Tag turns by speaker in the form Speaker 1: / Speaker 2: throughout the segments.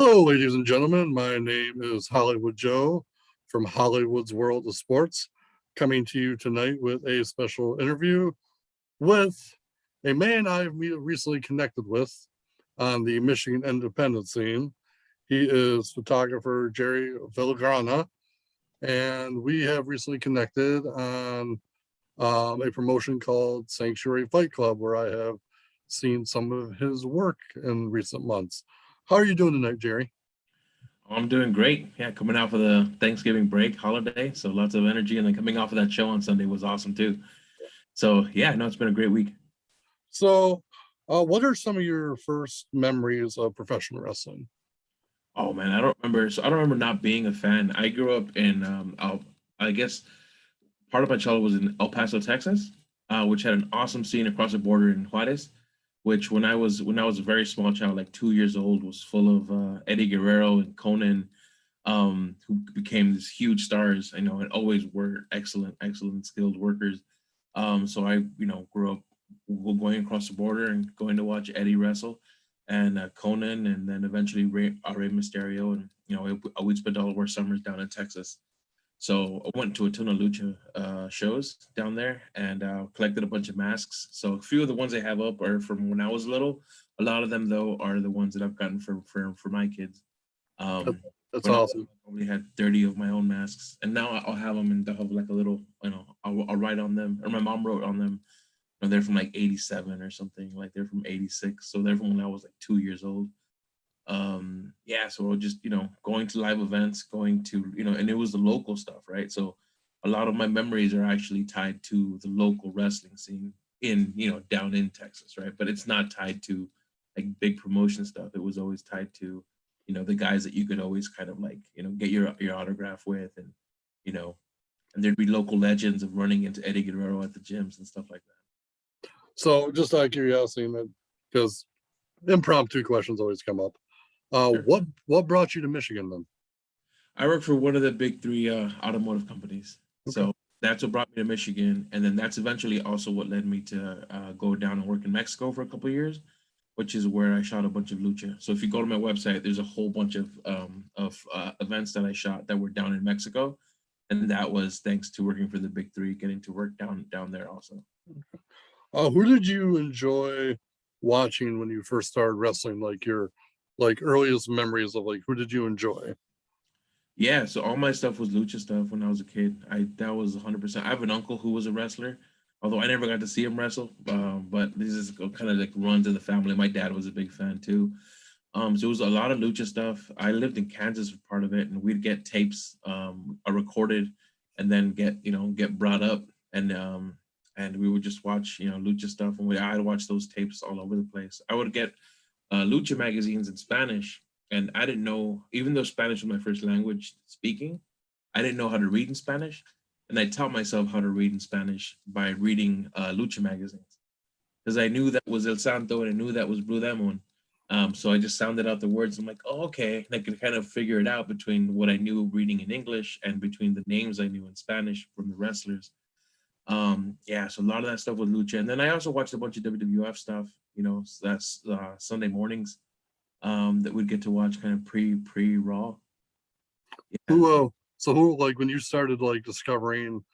Speaker 1: Hello, ladies and gentlemen. My name is Hollywood Joe from Hollywood's World of Sports, coming to you tonight with a special interview with a man I've recently connected with on the Michigan independent scene. He is photographer Jerry Villagrana, and we have recently connected on a promotion called Sanctuary Fight Club, where I have seen some of his work in recent months. How are you doing tonight, Jerry?
Speaker 2: I'm doing great. Yeah, coming out for the Thanksgiving break holiday, so lots of energy, and then coming off of that show on Sunday was awesome too. So yeah, no, it's been a great week.
Speaker 1: So, what are some of your first memories of professional wrestling?
Speaker 2: Oh man, I don't remember. So I don't remember not being a fan. I grew up in, I guess part of my childhood was in El Paso, Texas, which had an awesome scene across the border in Juarez. Which when I was a very small child, like 2 years old, was full of Eddie Guerrero and Conan, who became these huge stars, and always were excellent skilled workers. So I, grew up going across the border and going to watch Eddie wrestle and Conan, and then eventually Rey Mysterio. And, we'd spend all of our summers down in Texas. So I went to a ton of lucha shows down there and collected a bunch of masks. So a few of the ones I have up are from when I was little. A lot of them, though, are the ones that I've gotten for my kids.
Speaker 1: That-
Speaker 2: Um,
Speaker 1: That's
Speaker 2: when I was,
Speaker 1: awesome.
Speaker 2: I only had 30 of my own masks, and now I'll have them and they'll have like a little, I'll write on them, or my mom wrote on them. They're from like 87 or something, like they're from 86. So they're from when I was like 2 years old. Yeah, so just, going to live events, going to, and it was the local stuff, right? So a lot of my memories are actually tied to the local wrestling scene in, down in Texas, right? But it's not tied to like big promotion stuff. It was always tied to, the guys that you could always kind of like, get your autograph with, and, you know and there'd be local legends of running into Eddie Guerrero at the gyms and stuff like that.
Speaker 1: So, just out of curiosity, man, because impromptu questions always come up.
Speaker 2: Sure.
Speaker 1: What brought you to Michigan then?
Speaker 2: I work for one of the big three automotive companies.
Speaker 1: Okay.
Speaker 2: So that's what brought me to Michigan. And then that's eventually also what led me to go down and work in Mexico for a couple of years, which is where I shot a bunch of lucha. So if you go to my website, there's a whole bunch of events that I shot that were down in Mexico. And that was thanks to working for the big three, getting to work down there also.
Speaker 1: Who did you enjoy watching when you first started wrestling? Like your earliest memories of like who did you enjoy?
Speaker 2: Yeah, so all my stuff was lucha stuff when I was a kid. That was 100%. I have an uncle who was a wrestler, although I never got to see him wrestle. But this is kind of like runs in the family. My dad was a big fan too. So it was a lot of lucha stuff. I lived in Kansas for part of it, and we'd get tapes recorded, and then get brought up, and we would just watch lucha stuff, and I'd watch those tapes all over the place. I would get lucha magazines in Spanish, and I didn't know, even though Spanish was my first language speaking, I didn't know how to read in Spanish, and I taught myself how to read in Spanish by reading lucha magazines, because I knew that was El Santo and I knew that was Blue Demon. So I just sounded out the words. I'm like, oh, okay. And I could kind of figure it out between what I knew reading in English and between the names I knew in Spanish from the wrestlers. Yeah, so a lot of that stuff was lucha. And then I also watched a bunch of WWF stuff, so that's Sunday mornings that we'd get to watch kind of pre Raw. Yeah.
Speaker 1: Who like when you started like discovering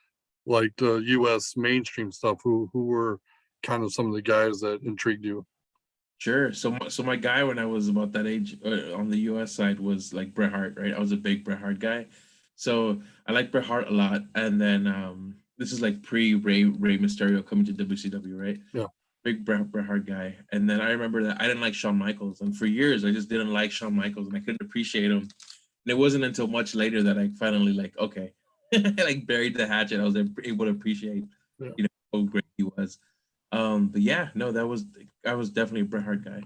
Speaker 1: like the US mainstream stuff, who were kind of some of the guys that intrigued you?
Speaker 2: Sure. So my guy when I was about that age on the U.S. side was like Bret Hart, right? I was a big Bret Hart guy, so I like Bret Hart a lot. And then this is like pre Rey Mysterio coming to WCW, right?
Speaker 1: Yeah.
Speaker 2: Big Bret Hart guy. And then I remember that I didn't like Shawn Michaels, and for years I just didn't like Shawn Michaels, and I couldn't appreciate him. And it wasn't until much later that I finally like okay, like buried the hatchet. I was able to appreciate,
Speaker 1: Yeah.
Speaker 2: how great he was. But yeah, no, I was definitely a Bret Hart guy.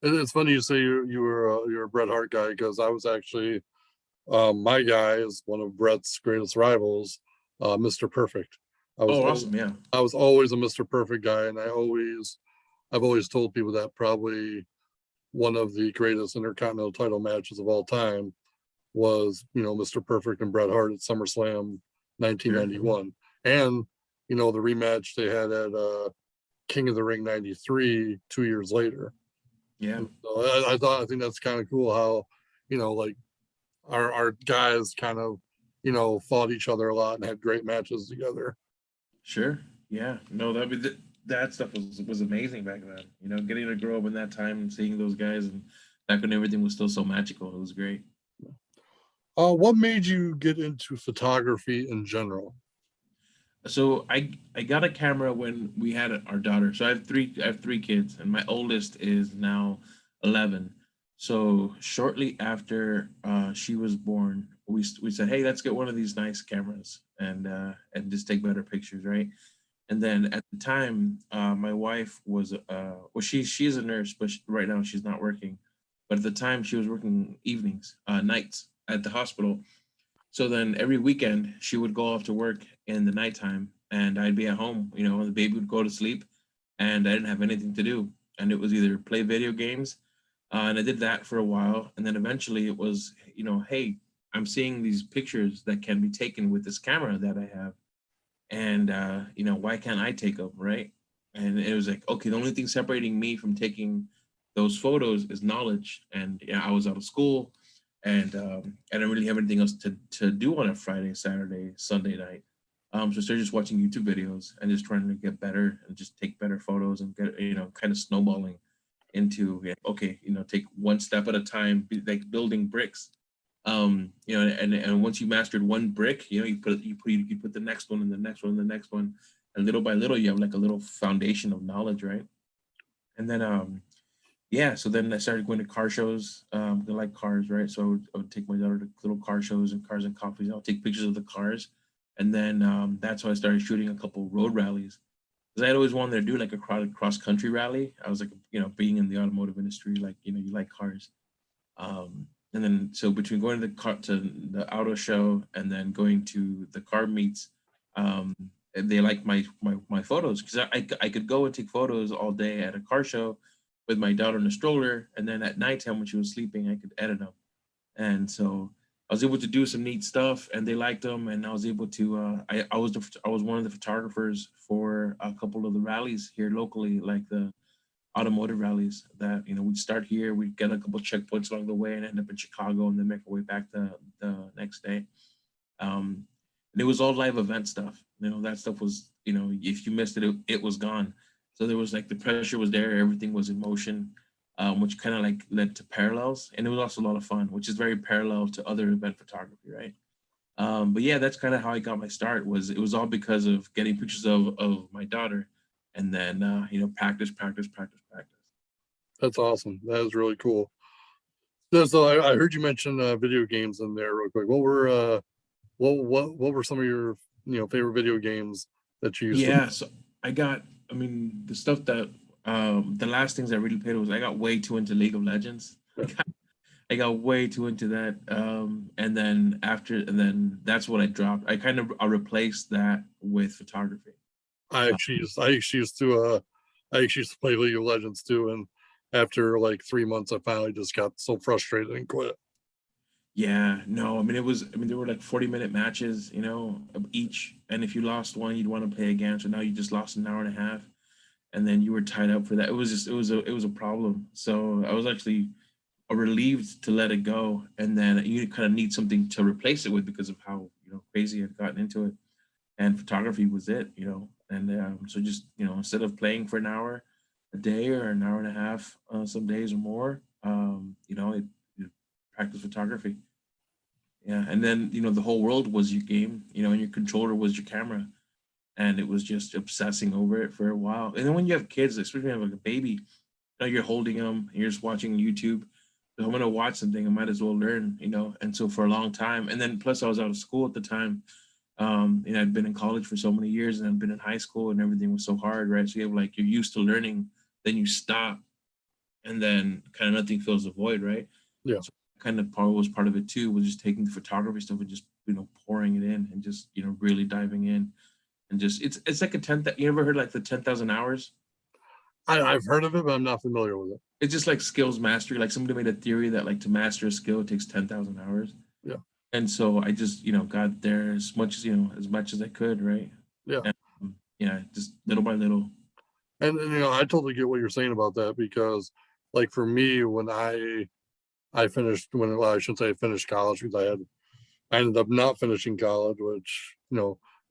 Speaker 1: It's funny you say you're a Bret Hart guy because I was actually my guy is one of Bret's greatest rivals, Mr. Perfect. I was
Speaker 2: Oh,
Speaker 1: al-
Speaker 2: awesome! Yeah,
Speaker 1: I was always a Mr. Perfect guy, and I've always told people that probably one of the greatest Intercontinental title matches of all time was Mr. Perfect and Bret Hart at SummerSlam
Speaker 2: sure.
Speaker 1: 1991, and the rematch they had at King of the Ring '93 2 years later.
Speaker 2: Yeah,
Speaker 1: So I think that's kind of cool how like our guys kind of, fought each other a lot and had great matches together.
Speaker 2: Sure. Yeah. No, that stuff was amazing back then. Getting to grow up in that time and seeing those guys, and back when everything was still so magical, it was great.
Speaker 1: What made you get into photography in general?
Speaker 2: So I got a camera when we had our daughter. So I have three kids, and my oldest is now 11. So shortly after she was born, we said, hey, let's get one of these nice cameras and just take better pictures, right? And then at the time, my wife was well, she's a nurse, but right now she's not working. But at the time, she was working evenings, nights at the hospital. So then every weekend she would go off to work in the nighttime, and I'd be at home. And the baby would go to sleep, and I didn't have anything to do, and it was either play video games, and I did that for a while, and then eventually it was, hey, I'm seeing these pictures that can be taken with this camera that I have, and why can't I take them, right? And it was like, okay, the only thing separating me from taking those photos is knowledge. And yeah, I was out of school, and I didn't really have anything else to do on a Friday, Saturday, Sunday night. So I started just watching YouTube videos and just trying to get better and just take better photos and get, kind of snowballing into, yeah, okay, take one step at a time, like building bricks. And once you mastered one brick, you put the next one and the next one and the next one, and little by little you have like a little foundation of knowledge, right? And then yeah, so then I started going to car shows. I like cars, right? So I would take my daughter to little car shows and cars and coffees. I'll take pictures of the cars, and then that's how I started shooting a couple road rallies, because I'd always wanted to do like a cross country rally. I was like, being in the automotive industry, like, you like cars. And then so between going to the auto show and then going to the car meets, they liked my photos, because I could go and take photos all day at a car show with my daughter in a stroller, and then at nighttime when she was sleeping, I could edit them. And so I was able to do some neat stuff, and they liked them, and I was able to. I was one of the photographers for a couple of the rallies here locally, like the automotive rallies that, we'd start here, we'd get a couple checkpoints along the way and end up in Chicago, and then make our way back the next day. And it was all live event stuff. That stuff was, if you missed it, it was gone. So there was like the pressure was there, everything was in motion, which kind of like led to parallels, and it was also a lot of fun, which is very parallel to other event photography, right? But yeah, that's kind of how I got my start. It was all because of getting pictures of my daughter, and then practice, practice, practice, practice.
Speaker 1: That's awesome. That is really cool. So I heard you mention video games in there real quick. What were some of your favorite video games that you used to?
Speaker 2: Yeah, so I mean, the stuff that the last things I really played was, I got way too into League of Legends. I got way too into that. And then that's what I dropped. I replaced that with photography. Uh,
Speaker 1: I actually used to play League of Legends too, and after like 3 months, I finally just got so frustrated and quit.
Speaker 2: yeah, no, I mean, there were like 40-minute matches, of each. And if you lost one, you'd want to play again. So now you just lost an hour and a half, and then you were tied up for that. It was a problem. So I was actually relieved to let it go, and then you kind of need something to replace it with because of how, crazy I'd gotten into it, and photography was it. And so just, instead of playing for an hour a day or an hour and a half, some days or more, it practice photography. Yeah, and then, the whole world was your game, and your controller was your camera, and it was just obsessing over it for a while. And then when you have kids, especially when you have like a baby, you're holding them, and you're just watching YouTube. So I'm gonna watch something, I might as well learn. And so for a long time, and then plus I was out of school at the time. I'd been in college for so many years, and I'd been in high school, and everything was so hard, right? So you have like, you're used to learning, then you stop, and then kind of nothing fills the void, right?
Speaker 1: Yeah.
Speaker 2: So kind of part of it too, was just taking the photography stuff and just, pouring it in, and just, really diving in, and just it's like a 10. You ever heard like the 10,000 hours?
Speaker 1: I've heard of it, but I'm not familiar with it.
Speaker 2: It's just like skills mastery. Like somebody made a theory that like to master a skill, it takes 10,000 hours.
Speaker 1: Yeah.
Speaker 2: And so I just, got there as much as I could, right?
Speaker 1: Yeah.
Speaker 2: And yeah, just little by little.
Speaker 1: And I totally get what you're saying about that because, like, for me, when I finished when, well, I shouldn't say I finished college because I ended up not finishing college, which,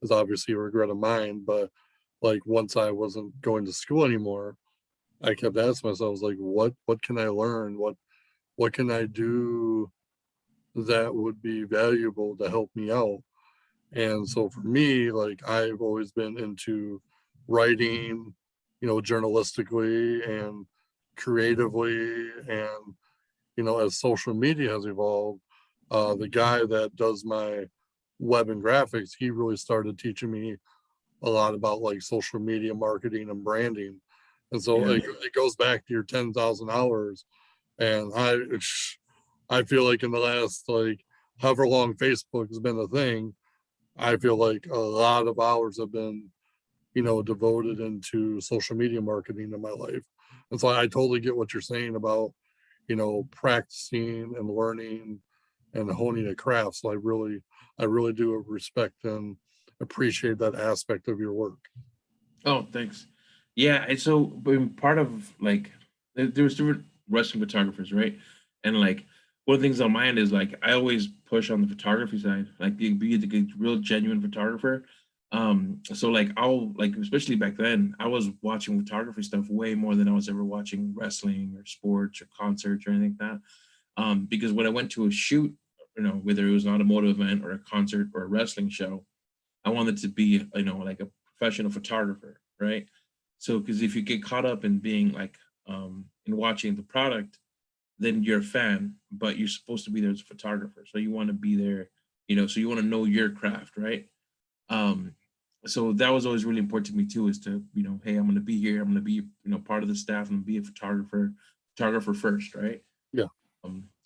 Speaker 1: is obviously a regret of mine. But like once I wasn't going to school anymore, I kept asking myself, I was like, what can I learn? What can I do that would be valuable to help me out? And so for me, like I've always been into writing, journalistically and creatively. And, as social media has evolved, the guy that does my web and graphics, he really started teaching me a lot about like social media marketing and branding. And so
Speaker 2: Yeah.
Speaker 1: it goes back to your 10,000 hours. And I feel like in the last, like, however long Facebook has been a thing, I feel like a lot of hours have been, devoted into social media marketing in my life. And so I totally get what you're saying about, practicing and learning and honing a craft. So I really do respect and appreciate that aspect of your work.
Speaker 2: Oh, thanks. Yeah, and so but part of like there was different wrestling photographers, right? And like one of the things on my end is like I always push on the photography side, like be a real genuine photographer. So like I'll like especially back then, I was watching photography stuff way more than I was ever watching wrestling or sports or concerts or anything like that. Because when I went to a shoot, whether it was an automotive event or a concert or a wrestling show, I wanted to be, like a professional photographer, right? So, because if you get caught up in being like, in watching the product, then you're a fan, but you're supposed to be there as a photographer. So you want to be there, so you want to know your craft, right? Um, so that was always really important to me too, is to, hey, I'm going to be here. I'm going to be, part of the staff. I'm going to be a photographer first, right?
Speaker 1: Yeah.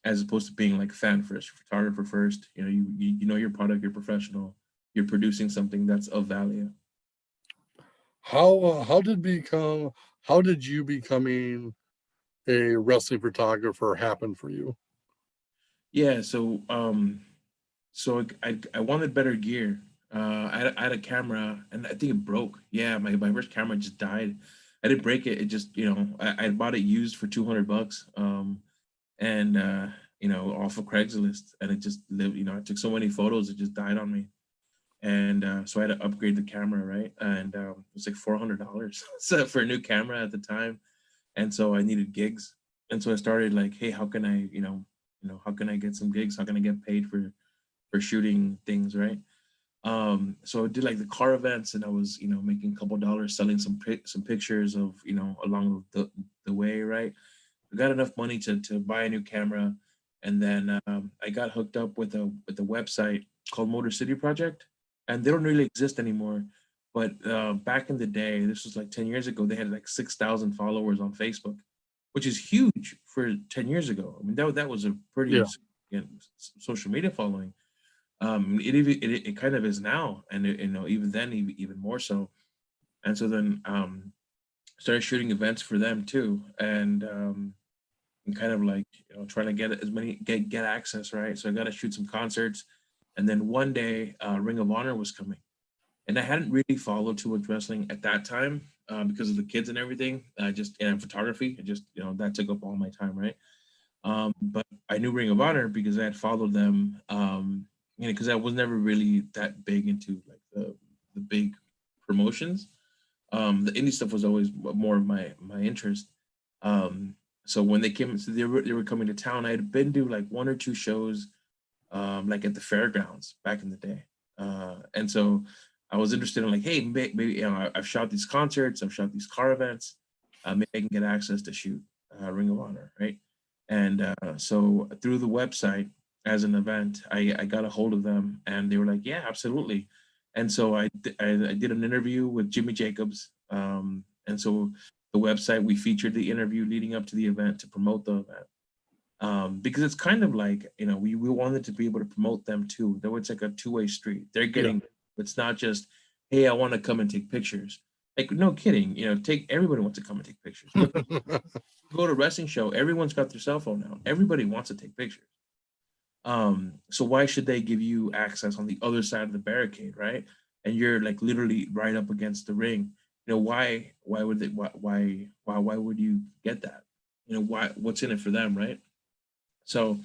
Speaker 2: As opposed to being like fan first, photographer first. You know your product, you're professional, you're producing something that's of value.
Speaker 1: How did you becoming a wrestling photographer happen for you?
Speaker 2: Yeah, so I wanted better gear. I had a camera and I think it broke. Yeah, my first camera just died. I didn't break it. It just, I bought it used for 200 bucks. And off of Craigslist, and it just lived. I took so many photos, it just died on me. And so I had to upgrade the camera, right? And it was like $400 so for a new camera at the time. And so I needed gigs, and so I started like, hey, how can I, how can I get some gigs? How can I get paid for shooting things, right? So I did like the car events, and I was, making a couple dollars selling some pictures of, along the way, right? I got enough money to buy a new camera, and then I got hooked up with a website called Motor City Project, and they don't really exist anymore. But back in the day, this was like 10 years ago, they had like 6,000 followers on Facebook, which is huge for 10 years ago. I mean, that was a pretty
Speaker 1: Yeah.
Speaker 2: social media following. It kind of is now, and even then, even more so. And so then started shooting events for them too, and kind of like trying to get as many get access, right? So I got to shoot some concerts, and then one day Ring of Honor was coming, and I hadn't really followed too much wrestling at that time because of the kids and everything. Just and photography, it just that took up all my time, right? But I knew Ring of Honor because I had followed them, because I was never really that big into like the big promotions. The indie stuff was always more of my interest. Um, so when they came, so they were coming to town. I had been to like one or two shows, like at the fairgrounds back in the day, and so I was interested in like, hey, maybe I've shot these concerts, I've shot these car events, maybe I can get access to shoot Ring of Honor, right? And so through the website as an event, I got a hold of them, and they were like, yeah, absolutely. And so I did an interview with Jimmy Jacobs, and so the website, we featured the interview leading up to the event to promote the event, because it's kind of like, we wanted to be able to promote them too. Though it's like a two-way street. They're
Speaker 1: Yeah.
Speaker 2: getting, it's not just, hey, I want to come and take pictures. Like, no kidding, take everybody wants to come and take pictures. Go to a wrestling show, everyone's got their cell phone now. Everybody wants to take pictures. So why should they give you access on the other side of the barricade, right? And you're like literally right up against the ring. Why would they why would you get that? What's in it for them, right? So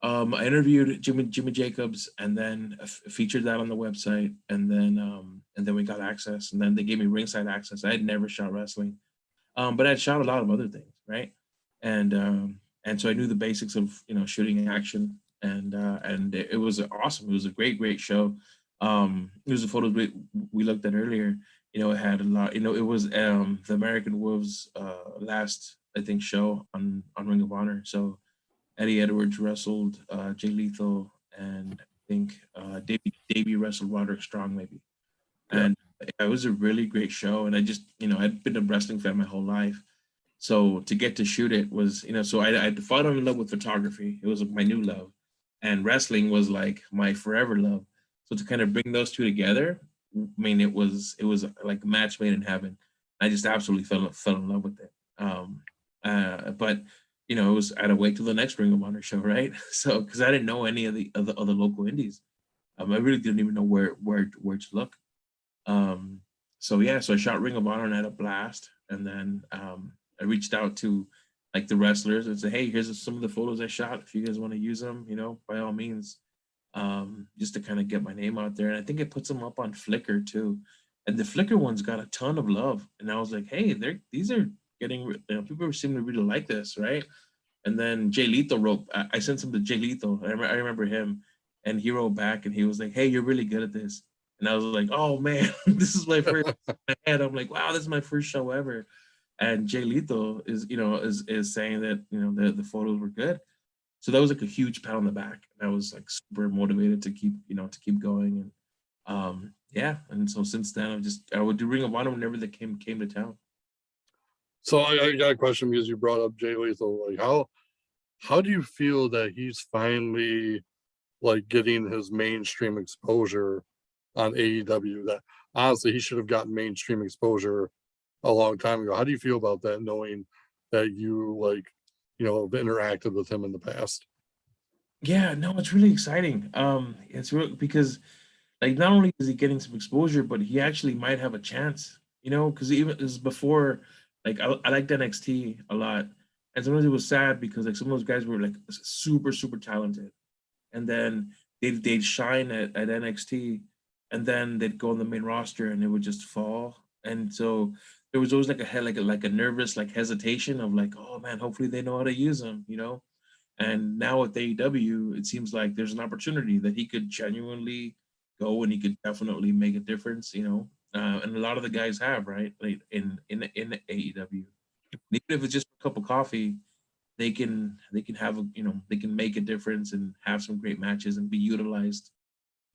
Speaker 2: I interviewed Jimmy Jacobs, and then featured that on the website, and then we got access, and then they gave me ringside access. I had never shot wrestling, but I'd shot a lot of other things, right? And so I knew the basics of shooting action, and it was awesome. It was a great show. It was the photos we looked at earlier. It had a lot. It was the American Wolves last, I think, show on Ring of Honor. So Eddie Edwards wrestled Jay Lethal, and I think Davey wrestled Roderick Strong, maybe.
Speaker 1: Yeah.
Speaker 2: And it was a really great show. And I just, I'd been a wrestling fan my whole life. So to get to shoot it was, so I fallen in love with photography. It was my new love. And wrestling was like my forever love. So to kind of bring those two together, I mean, it was like a match made in heaven. I just absolutely fell in love with it. But it was I had to wait till the next Ring of Honor show, right? So because I didn't know any of the other local indies, I really didn't even know where to look. So yeah, so I shot Ring of Honor and had a blast, and then I reached out to like the wrestlers and said, hey, here's some of the photos I shot. If you guys want to use them, by all means, just to kind of get my name out there. And I think it puts them up on Flickr too. And the Flickr ones got a ton of love. And I was like, hey, these are getting, people seem to really like this, right? And then Jay Lethal wrote, I sent some to Jay Lethal. I remember him, and he wrote back and he was like, hey, you're really good at this. And I was like, oh man, this is my first head. I'm like, wow, this is my first show ever. And Jay Lethal is saying that, the photos were good. So that was like a huge pat on the back. I was like super motivated to keep going. And yeah. And so since then I would do Ring of Honor whenever they came to town.
Speaker 1: So I got a question because you brought up Jay Lethal. Like, how do you feel that he's finally like getting his mainstream exposure on AEW? That honestly he should have gotten mainstream exposure a long time ago. How do you feel about that, knowing that you have interacted with him in the past?
Speaker 2: Yeah, no, it's really exciting. It's real because like not only is he getting some exposure, but he actually might have a chance, because even it was before, like I liked NXT a lot. And sometimes it was sad because like some of those guys were like super, super talented. And then they'd shine at NXT, and then they'd go on the main roster and it would just fall. And so there was always like a nervous like hesitation of like, oh man, hopefully they know how to use them. And now with AEW, it seems like there's an opportunity that he could genuinely go and he could definitely make a difference. And a lot of the guys have, right? Like in AEW. And even if it's just a cup of coffee, they can have they can make a difference and have some great matches and be utilized,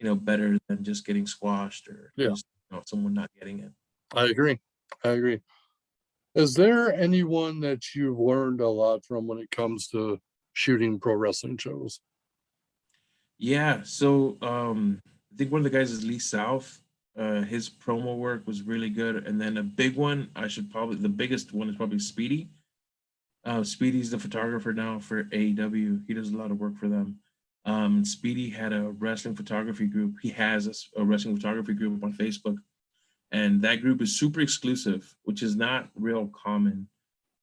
Speaker 2: better than just getting squashed or
Speaker 1: Yeah,
Speaker 2: just someone not getting it.
Speaker 1: I agree. I agree. Is there anyone that you've learned a lot from when it comes to shooting pro wrestling shows?
Speaker 2: Yeah, so I think one of the guys is Lee South. His promo work was really good, and then a big one. The biggest one is probably Speedy. Speedy's the photographer now for AEW. He does a lot of work for them. Speedy had a wrestling photography group. He has a wrestling photography group on Facebook, and that group is super exclusive, which is not real common.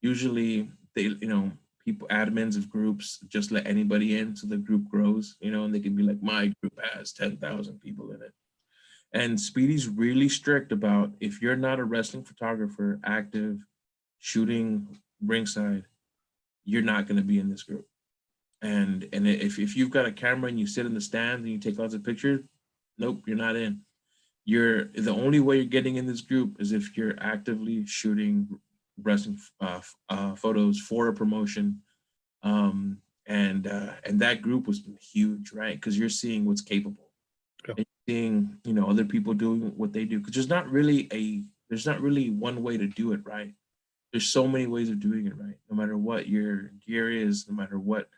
Speaker 2: Usually, people admins of groups just let anybody in, so the group grows, and they can be like, my group has 10,000 people in it. And Speedy's really strict about if you're not a wrestling photographer, active, shooting ringside, you're not going to be in this group. And if you've got a camera and you sit in the stands and you take lots of pictures, nope, you're not in. You're the only way you're getting in this group is if you're actively shooting wrestling photos for a promotion. And that group was huge, right? Because you're seeing what's capable.
Speaker 1: Yeah.
Speaker 2: And you're seeing other people doing what they do, because there's not really one way to do it right. There's so many ways of doing it right, no matter what your gear is, no matter what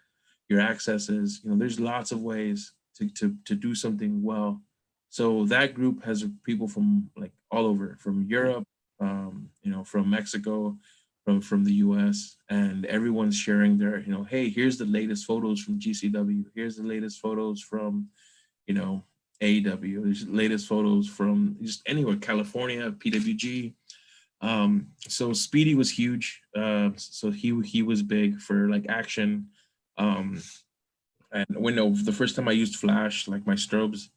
Speaker 2: your access is. There's lots of ways to do something well. So that group has people from like all over, from Europe, from Mexico, from the US, and everyone's sharing their, hey, here's the latest photos from GCW, here's the latest photos from, you know, AEW, there's the latest photos from just anywhere, California, PWG. So Speedy was huge. So he was big for like action, Um, and when the first time I used flash, like my strobes,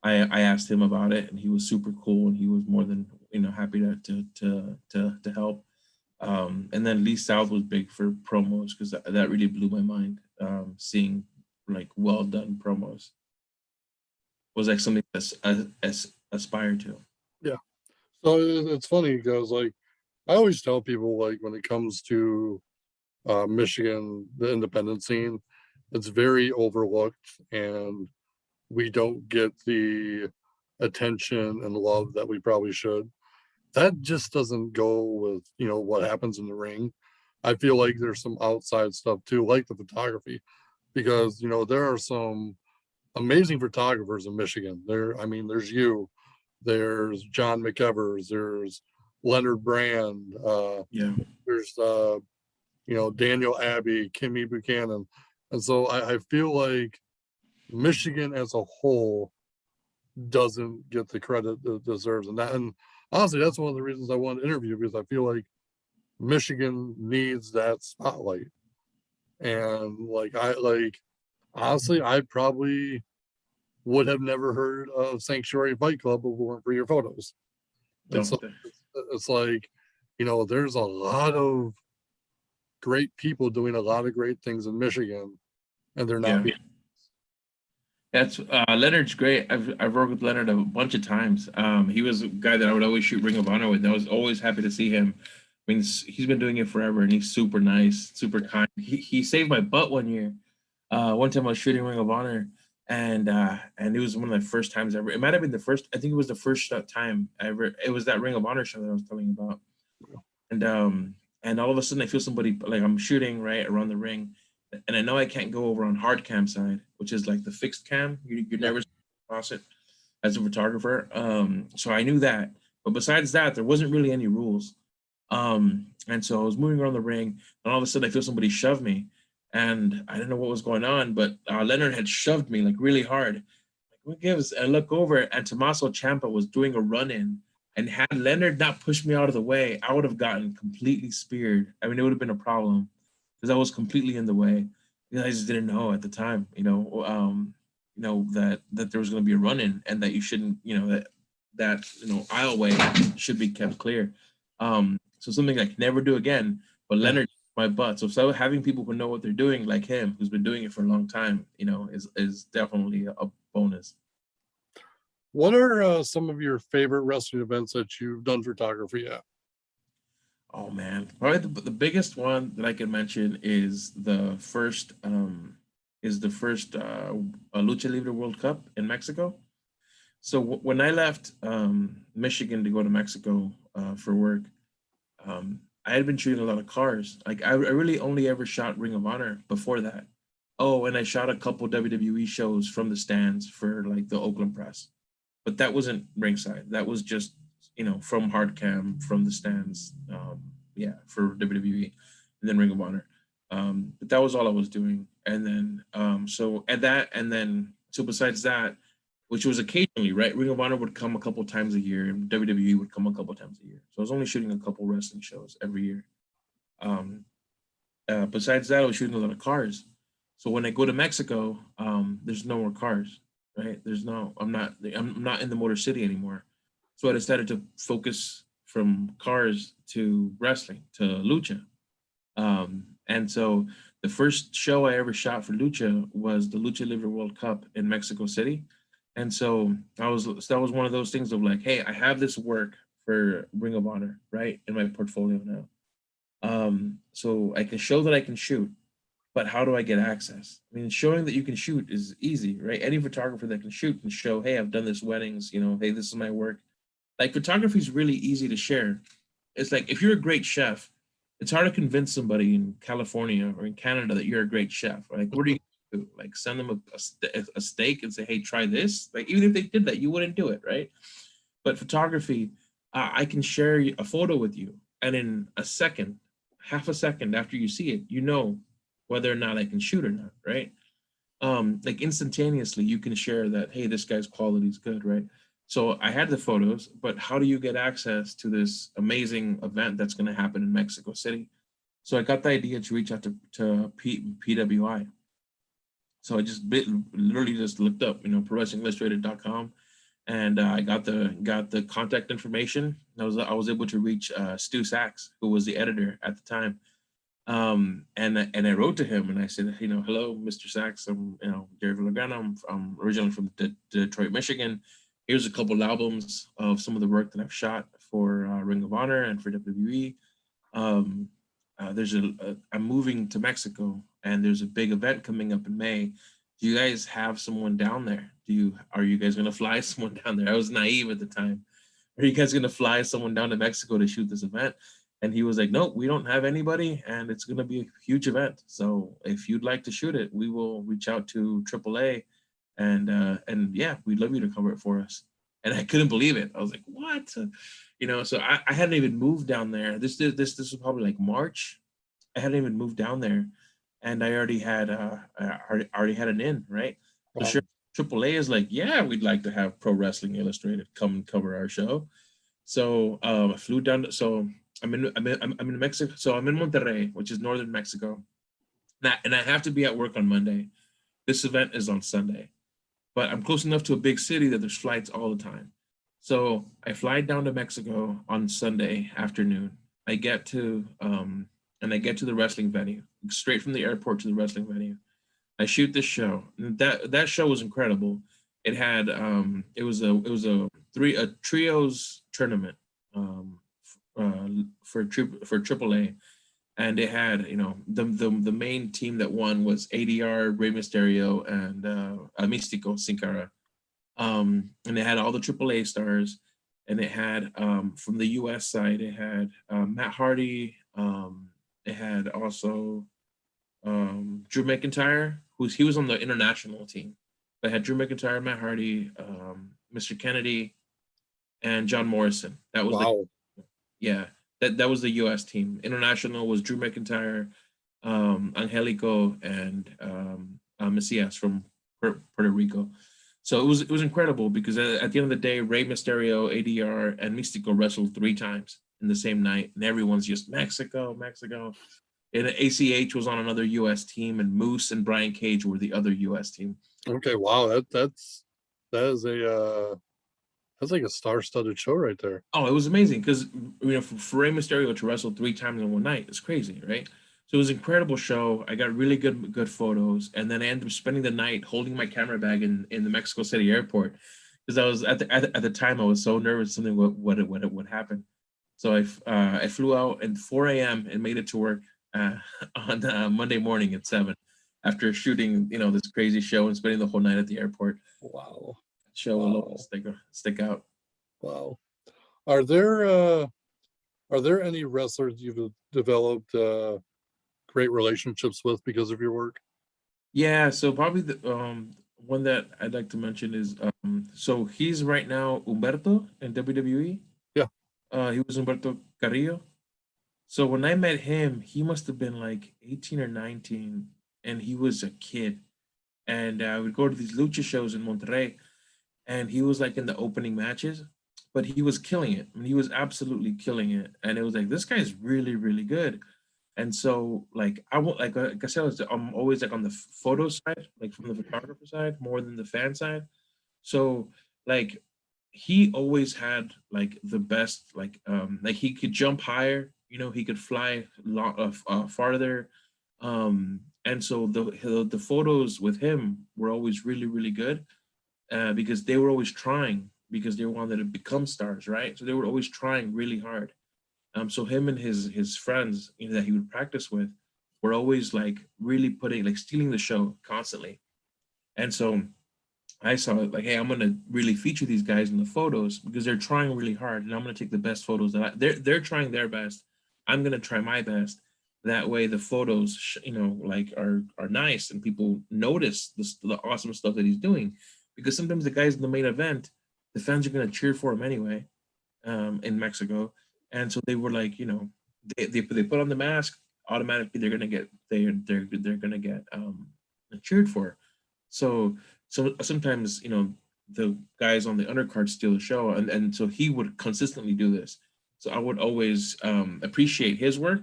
Speaker 2: I asked him about it, and he was super cool, and he was more than happy to help. And then Lee South was big for promos because that really blew my mind. Seeing like well done promos was like something that's aspire to.
Speaker 1: Yeah. So it's funny because like I always tell people like when it comes to Michigan, the independent scene, it's very overlooked and we don't get the attention and love that we probably should. That just doesn't go with, what happens in the ring. I feel like there's some outside stuff too, like the photography, because, there are some amazing photographers in Michigan. I mean, there's you, there's John McEvers, there's Leonard Brand,
Speaker 2: Yeah,
Speaker 1: there's Daniel Abbey, Kimmy Buchanan. And so I feel like Michigan as a whole doesn't get the credit it deserves. And honestly, that's one of the reasons I wanted to interview because I feel like Michigan needs that spotlight. And honestly, I probably would have never heard of Sanctuary Fight Club if it weren't for your photos. And so
Speaker 2: don't.
Speaker 1: it's like, there's a lot of great people doing a lot of great things in Michigan, and they're not
Speaker 2: Yeah.
Speaker 1: being.
Speaker 2: That's Leonard's great. I've worked with Leonard a bunch of times. He was a guy that I would always shoot Ring of Honor with. I was always happy to see him. I mean, he's been doing it forever, and he's super nice, super kind. He saved my butt one year. One time I was shooting Ring of Honor, and it was one of the first times ever. It might have been the first. I think it was the first time ever. It was that Ring of Honor show that I was telling you about, and all of a sudden I feel somebody like I'm shooting right around the ring, and I know I can't go over on hard cam side, which is like the fixed cam. You're
Speaker 1: Yeah.
Speaker 2: never across it as a photographer. So I knew that, but besides that, there wasn't really any rules. And so I was moving around the ring, and all of a sudden I feel somebody shove me, and I didn't know what was going on, but Leonard had shoved me like really hard. Like, what gives? I look over, and Tommaso Ciampa was doing a run in, and had Leonard not pushed me out of the way, I would have gotten completely speared. I mean, it would have been a problem because I was completely in the way. I just didn't know at the time, that there was going to be a run in, and that you shouldn't, that aisleway should be kept clear. So something I can never do again. But
Speaker 1: Yeah.
Speaker 2: Leonard, my butt. So having people who know what they're doing, like him, who's been doing it for a long time, is definitely a bonus.
Speaker 1: What are some of your favorite wrestling events that you've done photography at?
Speaker 2: Oh man, probably the biggest one that I can mention is the first Lucha Libre World Cup in Mexico. So when I left Michigan to go to Mexico for work, I had been shooting a lot of cars. Like I really only ever shot Ring of Honor before that. Oh, and I shot a couple WWE shows from the stands for like the Oakland Press, but that wasn't ringside. That was just from hard cam from the stands. Yeah, for WWE, and then Ring of Honor. But that was all I was doing. And then so besides that, which was occasionally, right? Ring of Honor would come a couple times a year, and WWE would come a couple times a year. So I was only shooting a couple wrestling shows every year. Um, Besides that, I was shooting a lot of cars. So when I go to Mexico, there's no more cars, right? I'm not in the Motor City anymore. So I decided to focus from cars to wrestling, to lucha. And so the first show I ever shot for lucha was the Lucha Libre World Cup in Mexico City. And so that was one of those things of like, hey, I have this work for Ring of Honor, right, in my portfolio now. So I can show that I can shoot, but how do I get access? I mean, showing that you can shoot is easy, right? Any photographer that can shoot can show, hey, I've done this weddings, hey, this is my work. Like photography is really easy to share. It's like if you're a great chef, it's hard to convince somebody in California or in Canada that you're a great chef. Like, what are you gonna do? Like, send them a steak and say, hey, try this. Like, even if they did that, you wouldn't do it, right? But photography, I can share a photo with you, and in a second, half a second after you see it, you know whether or not I can shoot or not, right? Like instantaneously, you can share that, hey, this guy's quality is good, right? So I had the photos, but how do you get access to this amazing event that's going to happen in Mexico City? So I got the idea to reach out to PWI. So I literally just looked up, ProWrestlingIllustrated.com, and I got the contact information. I was able to reach Stu Sachs, who was the editor at the time. And I wrote to him and I said, hello, Mr. Sachs. I'm, Jerry Villagrana. I'm originally from Detroit, Michigan. Here's a couple albums of some of the work that I've shot for Ring of Honor and for WWE. Um, I'm moving to Mexico and there's a big event coming up in May. Do you guys have someone down there? Are you guys going to fly someone down there? I was naive at the time. Are you guys going to fly someone down to Mexico to shoot this event? And he was like, nope, we don't have anybody, and it's going to be a huge event. So if you'd like to shoot it, we will reach out to AAA, and yeah, we'd love you to cover it for us. And I couldn't believe it. I was like, what? So I hadn't even moved down there. This was probably like March. I hadn't even moved down there, and I already had an in, right? So
Speaker 1: Wow.
Speaker 2: sure, AAA is like, yeah, we'd like to have Pro Wrestling Illustrated come and cover our show. So I flew down. So I'm in Mexico. So I'm in Monterrey, which is northern Mexico. And I have to be at work on Monday. This event is on Sunday, but I'm close enough to a big city that there's flights all the time. So I fly down to Mexico on Sunday afternoon. I get to the wrestling venue, straight from the airport to the wrestling venue. I shoot this show. That show was incredible. It had it was a trios tournament for AAA, and it had the main team that won was ADR, Rey Mysterio, and Místico Sin Cara. And it had all the AAA stars, and it had from the US side it had Matt Hardy. It had also Drew McIntyre, he was on the international team. But had Drew McIntyre, Matt Hardy, Mr. Kennedy, and John Morrison. That was
Speaker 1: wow.
Speaker 2: that was the U.S. team. International was Drew McIntyre, Angelico, and Macias from Puerto Rico. So it was incredible because at the end of the day, Rey Mysterio, ADR, and Místico wrestled 3 times in the same night, and everyone's just Mexico. And ACH was on another U.S. team, and Moose and Brian Cage were the other U.S. team.
Speaker 1: Okay, wow. That's like a star-studded show right there.
Speaker 2: Oh, it was amazing because for Rey Mysterio to wrestle 3 times in one night, it's crazy, right? So it was an incredible show. I got really good photos, and then I ended up spending the night holding my camera bag in the Mexico City airport because I was at the time I was so nervous something would happen. So I flew out at 4 a.m. and made it to work on Monday morning at 7 after shooting this crazy show and spending the whole night at the airport.
Speaker 1: Wow.
Speaker 2: Show will always stick out.
Speaker 1: Wow. Are there any wrestlers you've developed great relationships with because of your work?
Speaker 2: Yeah, so probably the one that I'd like to mention is so he's right now Humberto in WWE.
Speaker 1: Yeah.
Speaker 2: He was Humberto Carrillo. So when I met him, he must have been like 18 or 19, and he was a kid. And I would go to these lucha shows in Monterrey, and he was like in the opening matches, but he was killing it. I mean, he was absolutely killing it, and it was like this guy's really, really good. And so, like, like I said, I'm always like on the photo side, like from the photographer side, more than the fan side. So, like, he always had like the best, like he could jump higher, he could fly farther, and so the photos with him were always really, really good, because they were always trying because they wanted to become stars, right? So they were always trying really hard. So him and his friends, that he would practice with, were always like really stealing the show constantly. And so I saw it like, hey, I'm gonna really feature these guys in the photos because they're trying really hard, and I'm gonna take the best photos they're trying their best. I'm gonna try my best. That way, the photos, like are nice, and people notice the awesome stuff that he's doing. Because sometimes the guys in the main event, the fans are gonna cheer for him anyway, in Mexico. And so they were like, they put on the mask, automatically they're gonna get they're gonna get cheered for. So sometimes the guys on the undercard steal the show, and so he would consistently do this. So I would always appreciate his work,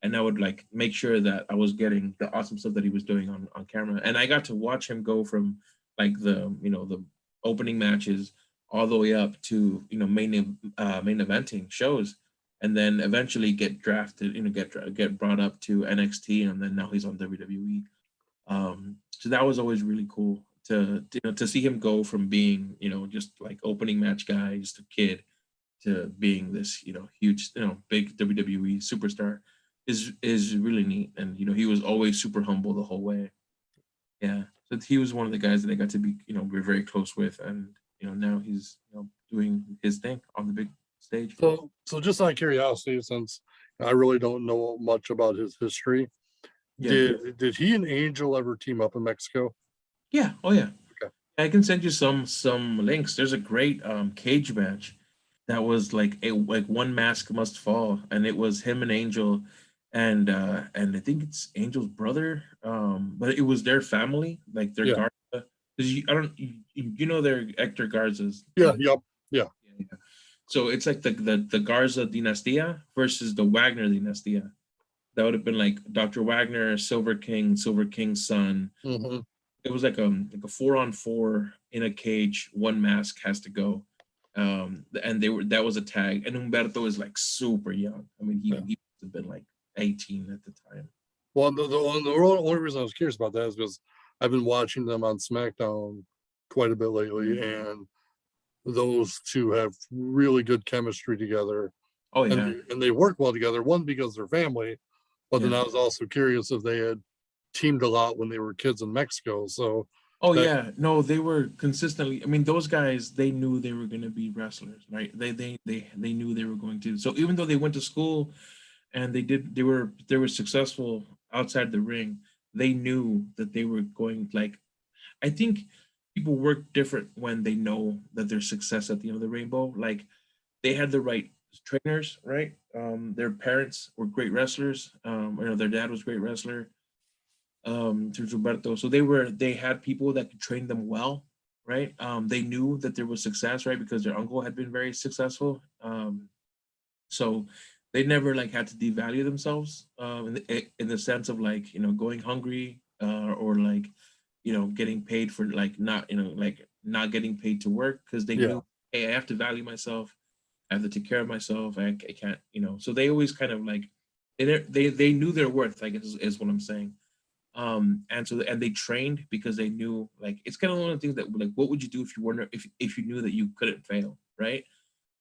Speaker 2: and I would like make sure that I was getting the awesome stuff that he was doing on camera. And I got to watch him go from like the opening matches all the way up to main eventing shows, and then eventually get drafted, get brought up to NXT, and then now he's on WWE. So that was always really cool to see him go from being just like opening match guy, just a kid, to being this huge big WWE superstar is really neat. And he was always super humble the whole way. Yeah, so he was one of the guys that I got to be we're very close with, and now he's doing his thing on the big stage.
Speaker 1: So just out of curiosity, since I really don't know much about his history,
Speaker 2: Yeah.
Speaker 1: did he and Angel ever team up in Mexico?
Speaker 2: Yeah. Oh yeah.
Speaker 1: Okay.
Speaker 2: I can send you some links. There's a great cage match that was like one mask must fall, and it was him and Angel, and I think it's Angel's brother, but it was their family, like their
Speaker 1: Yeah.
Speaker 2: Garza. Because I don't they're Hector Garza's.
Speaker 1: Yeah. Yep. Yeah.
Speaker 2: Yeah. So it's like the Garza Dinastia versus the Wagner Dinastia. That would have been like Dr. Wagner, Silver King's son.
Speaker 1: Mm-hmm.
Speaker 2: It was like a 4-on-4 in a cage. One mask has to go, and that was a tag. And Humberto is like super young. I mean, he must have been like 18 at the time.
Speaker 1: Well, the only reason I was curious about that is because I've been watching them on SmackDown quite a bit lately, and those two have really good chemistry together.
Speaker 2: Oh yeah,
Speaker 1: and they work well together. One, because they're family, but then
Speaker 2: Yeah.
Speaker 1: I was also curious if they had teamed a lot when they were kids in Mexico. So
Speaker 2: Oh yeah, no, they were consistently. I mean, those guys, they knew they were going to be wrestlers, right? They knew they were going to. So even though they went to school and they were successful outside the ring, they knew that they were going. Like, I think people work different when they know that there's success at the end of the rainbow. Like, they had the right trainers, right? Their parents were great wrestlers. Their dad was a great wrestler, to Roberto. So they had people that could train them well, right? They knew that there was success, right? Because their uncle had been very successful. So they never like had to devalue themselves, in the sense of like going hungry, or like getting paid for like not getting paid to work, because they knew, hey, I have to value myself. I have to take care of myself. I can't, So they always kind of like they knew their worth, I guess is what I'm saying. And they trained because they knew, like, it's kind of one of the things that, like, what would you do if you weren't if you knew that you couldn't fail, right?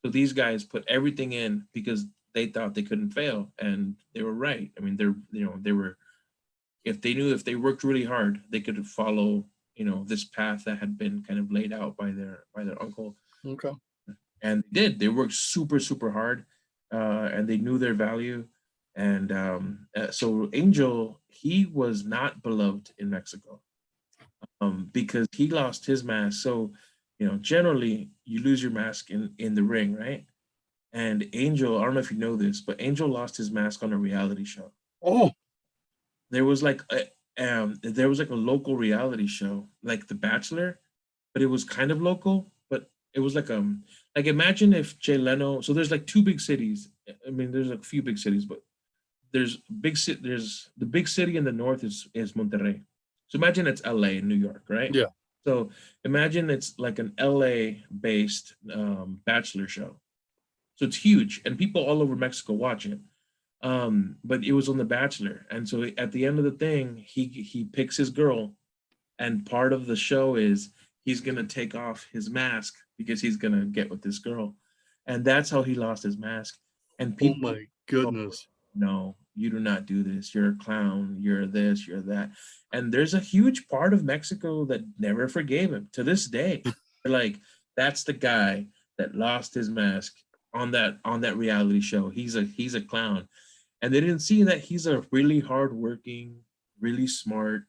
Speaker 2: So these guys put everything in because they thought they couldn't fail, and they were right. I mean, they were, if they knew if they worked really hard, they could follow this path that had been kind of laid out by their uncle.
Speaker 1: okay.
Speaker 2: And they worked super hard, and they knew their value. And so Angel, he was not beloved in Mexico, because he lost his mask. So generally you lose your mask in the ring, right? And Angel, I don't know if you know this, but Angel lost his mask on a reality show.
Speaker 1: Oh,
Speaker 2: There was like a local reality show, like The Bachelor, but it was kind of local. But it was like imagine if Jay Leno. So there's like two big cities. I mean, there's a few big cities, but there's the big city in the north is Monterrey. So imagine it's LA in New York, right?
Speaker 1: yeah.
Speaker 2: So imagine it's like an LA based Bachelor show. So it's huge, and people all over Mexico watch it. But it was on The Bachelor, and so at the end of the thing, he picks his girl, and part of the show is he's gonna take off his mask because he's gonna get with this girl, and that's how he lost his mask. And
Speaker 1: Oh
Speaker 2: people,
Speaker 1: my goodness.
Speaker 2: no, you do not do this. You're a clown. You're this. You're that. And there's a huge part of Mexico that never forgave him to this day. They're like, that's the guy that lost his mask on that reality show. He's a clown, and they didn't see that he's a really hardworking, really smart,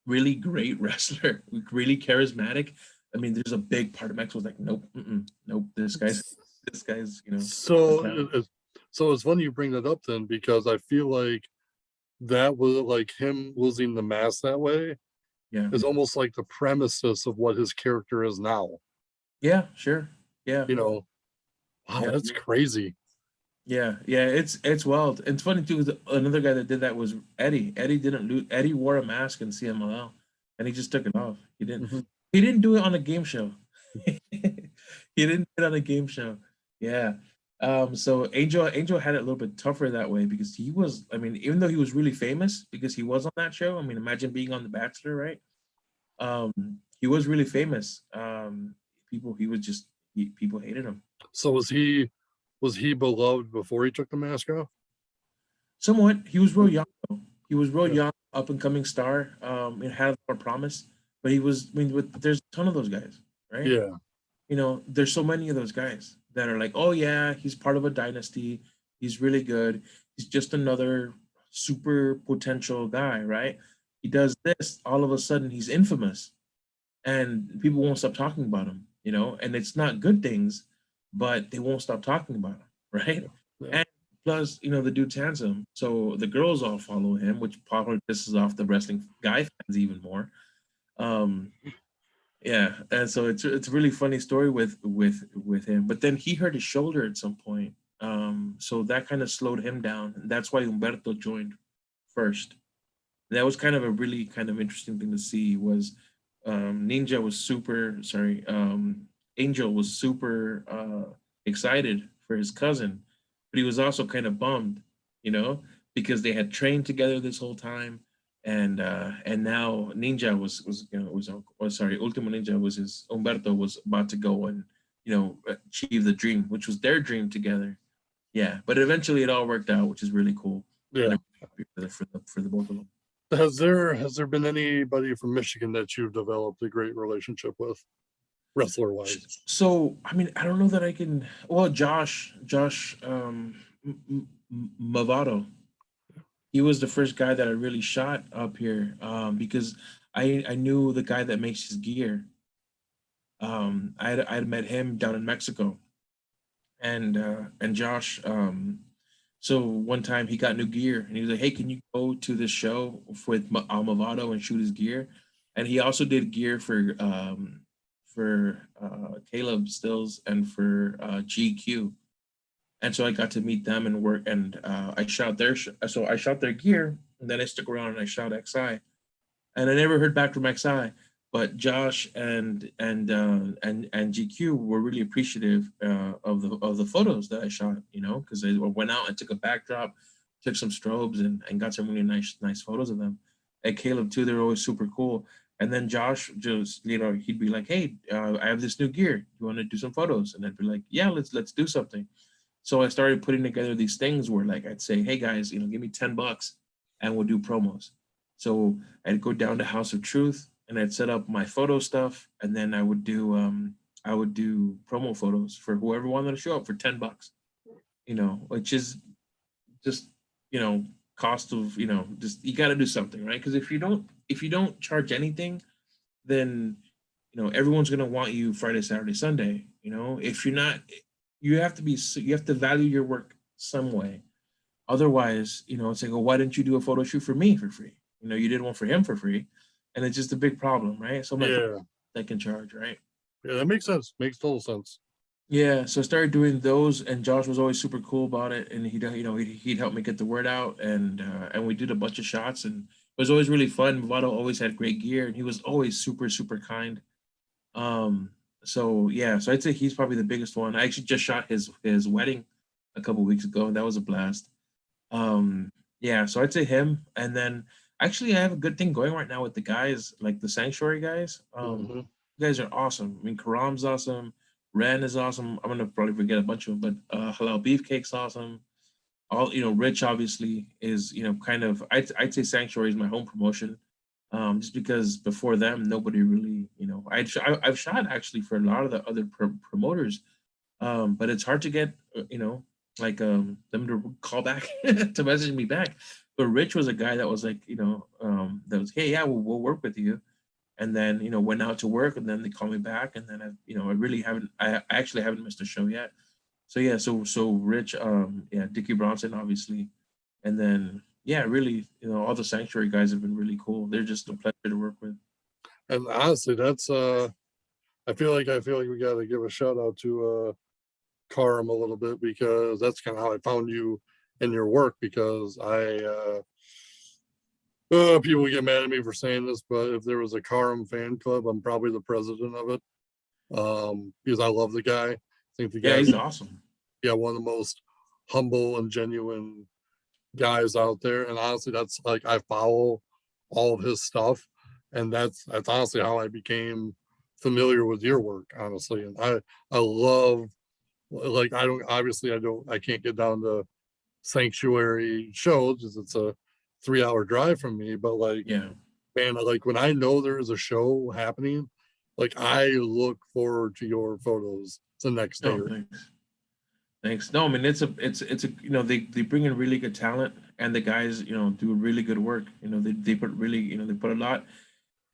Speaker 2: really great wrestler, really charismatic. I mean, there's a big part of Mexico's like, nope, nope. This guy's
Speaker 1: So so it's funny you bring that up then, because I feel like that was like him losing the mask that way
Speaker 2: yeah,
Speaker 1: is almost like the premises of what his character is now.
Speaker 2: yeah, sure, yeah.
Speaker 1: You know, wow,
Speaker 2: Yeah.
Speaker 1: that's crazy.
Speaker 2: Yeah, yeah, it's wild. It's funny too. 'Cause another guy that did that was Eddie. Eddie didn't lose. Eddie wore a mask in CMLL, and he just took it off. He didn't.
Speaker 1: Mhm.
Speaker 2: He didn't do it on a game show. He didn't do it on a game show. Yeah. So Angel had it a little bit tougher that way because he was. I mean, even though he was really famous because he was on that show. I mean, imagine being on The Bachelor, right? Um, he was really famous. People. He was just. People hated him.
Speaker 1: So was he beloved before he took the mask off?
Speaker 2: Somewhat. He was real young though. He was real
Speaker 1: Yeah.
Speaker 2: young, up and coming star. It had a lot of promise, but he was. I mean, there's a ton of those guys, right?
Speaker 1: Yeah.
Speaker 2: There's so many of those guys that are like, oh yeah, he's part of a dynasty. He's really good. He's just another super potential guy, right? He does this, all of a sudden he's infamous, and people won't stop talking about him. And it's not good things, but they won't stop talking about him, right?
Speaker 1: Yeah. Yeah.
Speaker 2: And plus, the dude's handsome, so the girls all follow him, which probably pisses off the wrestling guy fans even more. Um, yeah, and so it's a really funny story with him. But then he hurt his shoulder at some point, so that kind of slowed him down. And that's why Humberto joined first. That was kind of a really kind of interesting thing to see. Was Ninja was super sorry, Angel was super excited for his cousin, but he was also kind of bummed, you know, because they had trained together this whole time, and now Ninja was sorry, Ultimo Ninja was his Umberto was about to go and achieve the dream, which was their dream together. Yeah, but eventually it all worked out, which is really cool, and
Speaker 1: Yeah.
Speaker 2: I'm happy for the both of them.
Speaker 1: Has there been anybody from Michigan that you've developed a great relationship with, wrestler wise?
Speaker 2: So, I mean, I don't know that I can. Well, Josh, Mavato, he was the first guy that I really shot up here, because I knew the guy that makes his gear. I'd met him down in Mexico, and Josh. So one time he got new gear, and he was like, "Hey, can you go to this show with Mavato and shoot his gear?" And he also did gear for Caleb Stills and for GQ. And so I got to meet them and work, and I shot so I shot their gear, and then I stuck around and I shot XI, and I never heard back from XI. But Josh and GQ were really appreciative of the photos that I shot, because I went out and took a backdrop, took some strobes, and got some really nice photos of them. And Caleb too, they're always super cool. And then Josh just, he'd be like, "Hey, I have this new gear. You want to do some photos?" And I'd be like, "Yeah, let's do something." So I started putting together these things where, like, I'd say, "Hey guys, give me $10 and we'll do promos." So I'd go down to House of Truth and I'd set up my photo stuff, and then I would do promo photos for whoever wanted to show up for $10, which is just cost of just you got to do something, right? Because if you don't charge anything, then everyone's gonna want you Friday, Saturday, Sunday. If you're not, you have to value your work some way. Otherwise, it's like, well, why didn't you do a photo shoot for me for free? You did one for him for free, and it's just a big problem, right? So I'm like,
Speaker 1: Yeah.
Speaker 2: I can charge, right?
Speaker 1: Yeah, that makes sense. Makes total sense.
Speaker 2: Yeah, so I started doing those, and Josh was always super cool about it, and he'd help me get the word out, and we did a bunch of shots, and it was always really fun. Vado always had great gear, and he was always super super kind. Um, so yeah, so I'd say he's probably the biggest one. I actually just shot his wedding a couple weeks ago, and that was a blast. Yeah, so I'd say him, and then actually I have a good thing going right now with the guys, like the Sanctuary guys.
Speaker 1: Hmm.
Speaker 2: You guys are awesome. I mean, Karam's awesome. Ren is awesome. I'm gonna probably forget a bunch of them, but Halal Beefcake's awesome. All Rich obviously is kind of I'd say Sanctuary is my home promotion, just because before them nobody really I've shot actually for a lot of the other promoters, but it's hard to get like them to call back to message me back. But Rich was a guy that was like that was, "Hey, yeah, we'll work with you," and then went out to work, and then they call me back, and then I really haven't I actually haven't missed a show yet. So yeah, so Rich, yeah, Dickie Bronson obviously, and then yeah, really, all the Sanctuary guys have been really cool. They're just a pleasure to work with.
Speaker 1: And honestly, that's I feel like we got to give a shout out to Karam a little bit because that's kind of how I found you and your work because people get mad at me for saying this, but if there was a Karam fan club, I'm probably the president of it. Because I love the guy. I think the
Speaker 2: Yeah,
Speaker 1: guy's
Speaker 2: he's awesome.
Speaker 1: yeah, one of the most humble and genuine guys out there. And honestly, that's like I follow all of his stuff, and that's honestly how I became familiar with your work, honestly. And I love like I can't get down to sanctuary shows because it's a 3 hour drive from me, but like
Speaker 2: Yeah.
Speaker 1: man, like when I know there is a show happening, like I look forward to your photos the next day.
Speaker 2: Oh, thanks. Thanks. No, I mean it's a they bring in really good talent, and the guys do really good work. They put really they put a lot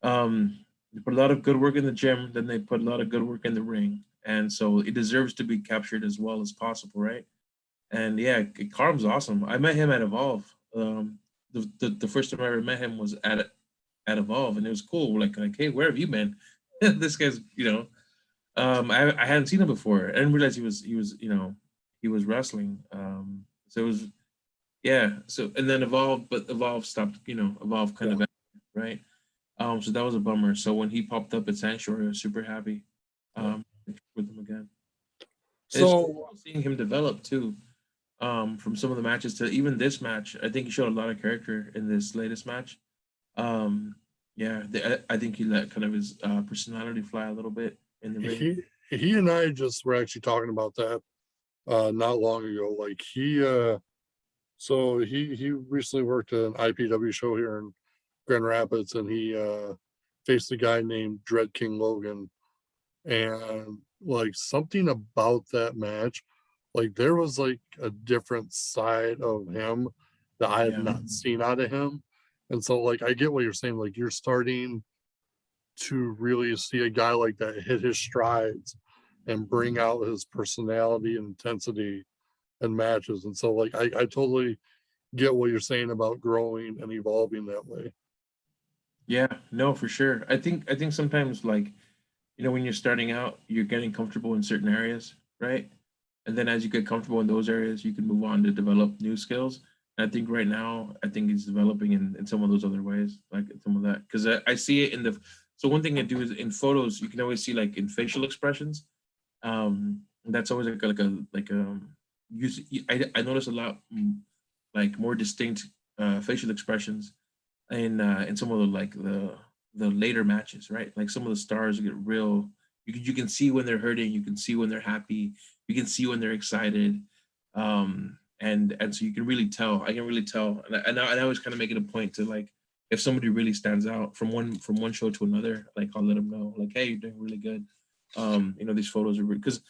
Speaker 2: they put a lot of good work in the gym, then they put a lot of good work in the ring, and so it deserves to be captured as well as possible, right? And yeah, Carm's awesome. I met him at Evolve. The first time I ever met him was at Evolve, and it was cool. Like hey, where have you been? This guy's I hadn't seen him before. I didn't realize he was wrestling. So it was yeah. So and then Evolve, but Evolve stopped. Evolve kind
Speaker 1: Yeah.
Speaker 2: of right. So that was a bummer. So when he popped up at Sanctuary, I was super happy
Speaker 1: Yeah.
Speaker 2: with him again. And it's
Speaker 1: So
Speaker 2: cool seeing him develop too. From some of the matches to even this match, I think he showed a lot of character in this latest match. Um, yeah, I think he let kind of his personality fly a little bit in the ring.
Speaker 1: he and I just were actually talking about that not long ago. Like he recently worked at an IPW show here in Grand Rapids and he faced a guy named Dread King Logan and like something about that match, like there was like a different side of him that I had
Speaker 2: Yeah,
Speaker 1: not seen out of him. And so like I get what you're saying, like you're starting to really see a guy like that hit his strides and bring out his personality and intensity in matches. And so like I totally get what you're saying about growing and evolving that way.
Speaker 2: yeah, no, for sure. I think sometimes like when you're starting out, you're getting comfortable in certain areas, right? And then as you get comfortable in those areas, you can move on to develop new skills. And I think right now, I think he's developing in some of those other ways, like some of that, because I see it in the. So one thing I do is in photos, you can always see like in facial expressions. That's always like a I notice a lot like more distinct facial expressions in some of the later matches, right? Like some of the stars get real. You can see when they're hurting. You can see when they're happy. You can see when they're excited. And so you can really tell. I can really tell. And I always kind of make it a point to like if somebody really stands out from one show to another, like I'll let them know, like, hey, you're doing really good. These photos are because